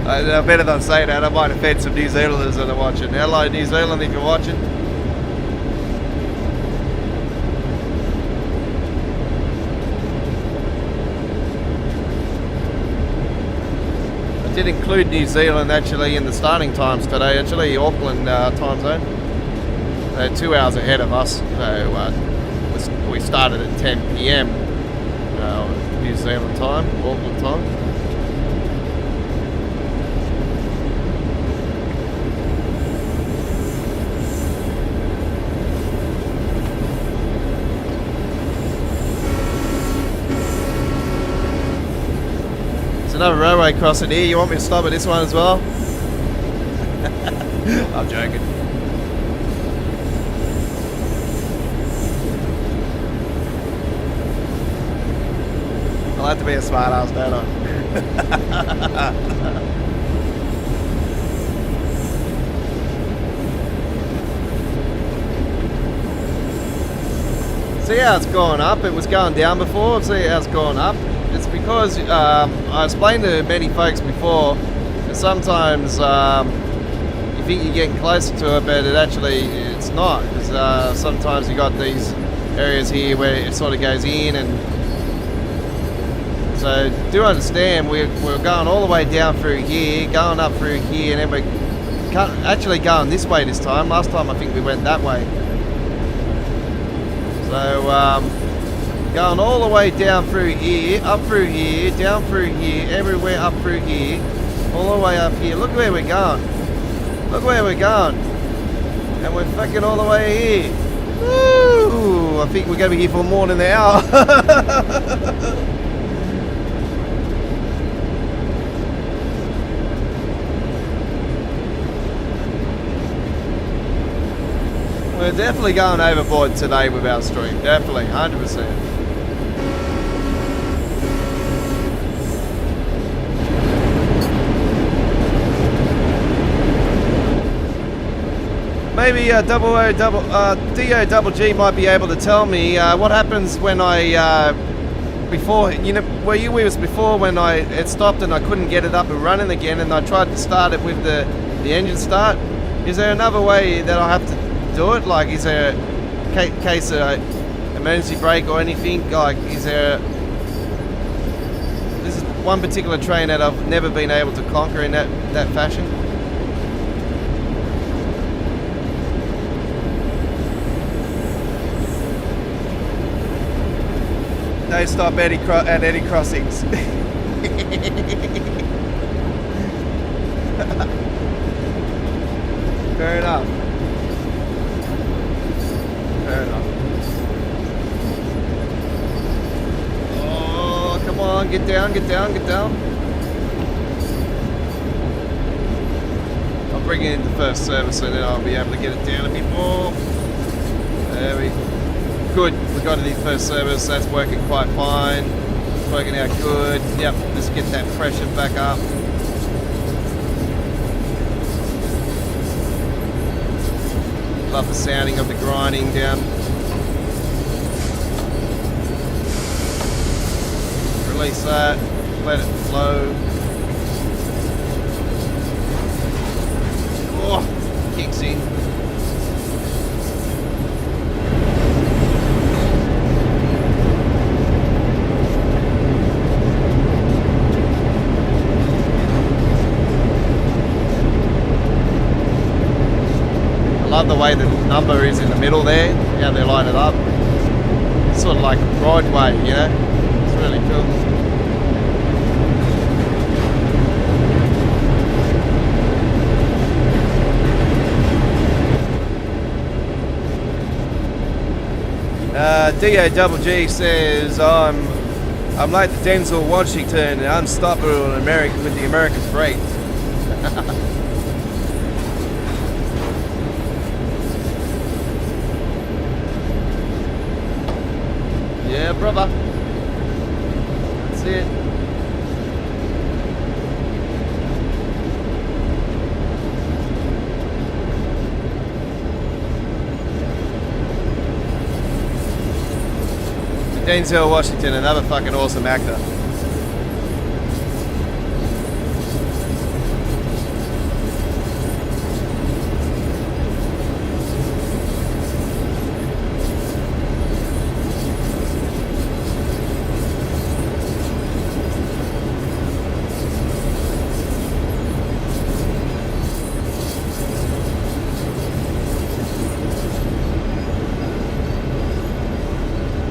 I better not say that. I might offend some New Zealanders that are watching. Hello, New Zealand, if you're watching. I did include New Zealand actually in the starting times today. Actually, Auckland time zone. They're 2 hours ahead of us. So we started at 10 p.m. New Zealand time, Auckland time. Another railway crossing here. You want me to stop at this one as well? I'm joking. I'll have to be a smart ass, don't I? See how it's gone up? It was going down before. See how it's gone up? It's because I explained to many folks before that sometimes you think you're getting closer to it, but it's not. Because sometimes you got these areas here where it sort of goes in, and so do understand we're going all the way down through here, going up through here, and then we're actually going this way this time. Last time I think we went that way. So, going all the way down through here, up through here, down through here, everywhere up through here, all the way up here. Look where we're going. Look where we're going. And we're fucking all the way here. Woo! I think we're going to be here for more than an hour. We're definitely going overboard today with our stream. Definitely, 100%. Maybe DOGG might be able to tell me what happens when I before, you know, where you was before when it stopped and I couldn't get it up and running again, and I tried to start it with the engine start. Is there another way that I have to do it? Like, is there a case of emergency brake or anything? Like, is there... This is one particular train that I've never been able to conquer in that fashion. Don't stop at any crossings. Fair enough. Fair enough. Oh, come on, get down, get down, get down. I'll bring it into first service and then I'll be able to get it down a bit more. There we go. Good, we got it in first service, that's working quite fine. It's working out good. Yep, let's get that pressure back up. Love the sounding of the grinding down. Release that, let it flow. Oh, kicks in. I love the way the number is in the middle there, how they line it up. It's sort of like Broadway, you know? It's really cool. DOGG says I'm like the Denzel Washington, unstoppable in America with the American freight. Yeah, brother. That's it. Denzel Washington, another fucking awesome actor.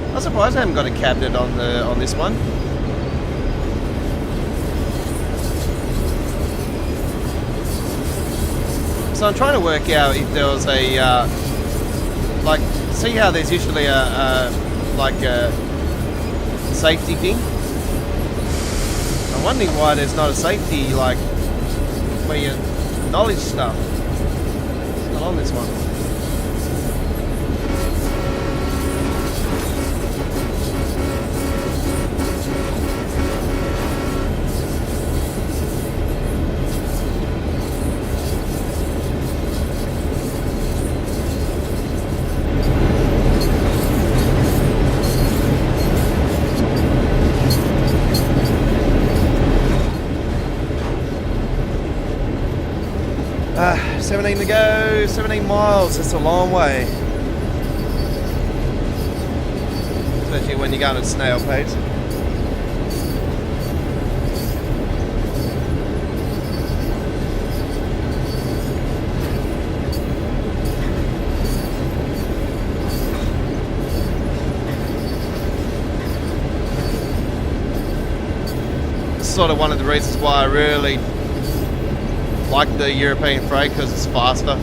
I'm surprised I haven't got a cabinet on this one. So I'm trying to work out if there was a like, see how there's usually a safety thing. I'm wondering why there's not a safety, like, where you acknowledge stuff. It's not on this one. 17 to go, 17 miles, that's a long way. Especially when you're going at snail pace. Sort of one of the reasons why I really like the European freight, because it's faster.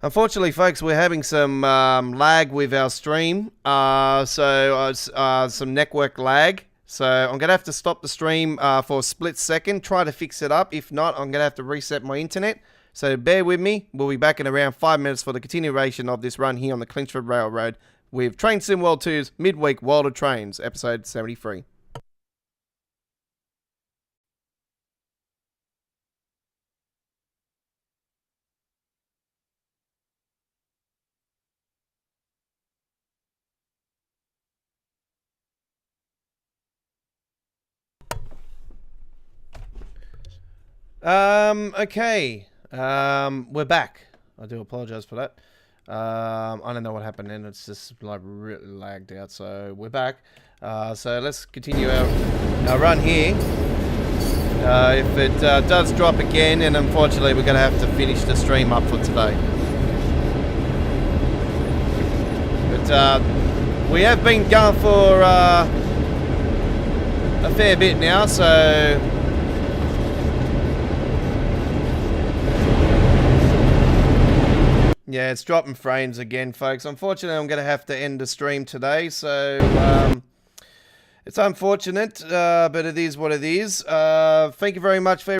Unfortunately, folks, we're having some lag with our stream, some network lag. So I'm going to have to stop the stream for a split second, try to fix it up. If not, I'm going to have to reset my internet. So bear with me. We'll be back in around 5 minutes for the continuation of this run here on the Kingston Railroad with Train Sim World 2's Midweek World of Trains, episode 73. Okay. We're back. I do apologize for that. I don't know what happened then. It's just like really lagged out. So we're back. So let's continue our run here. If it does drop again, and unfortunately we're going to have to finish the stream up for today. But we have been going for a fair bit now, so... Yeah, it's dropping frames again, folks. Unfortunately, I'm going to have to end the stream today, so it's unfortunate, but it is what it is. Thank you very much for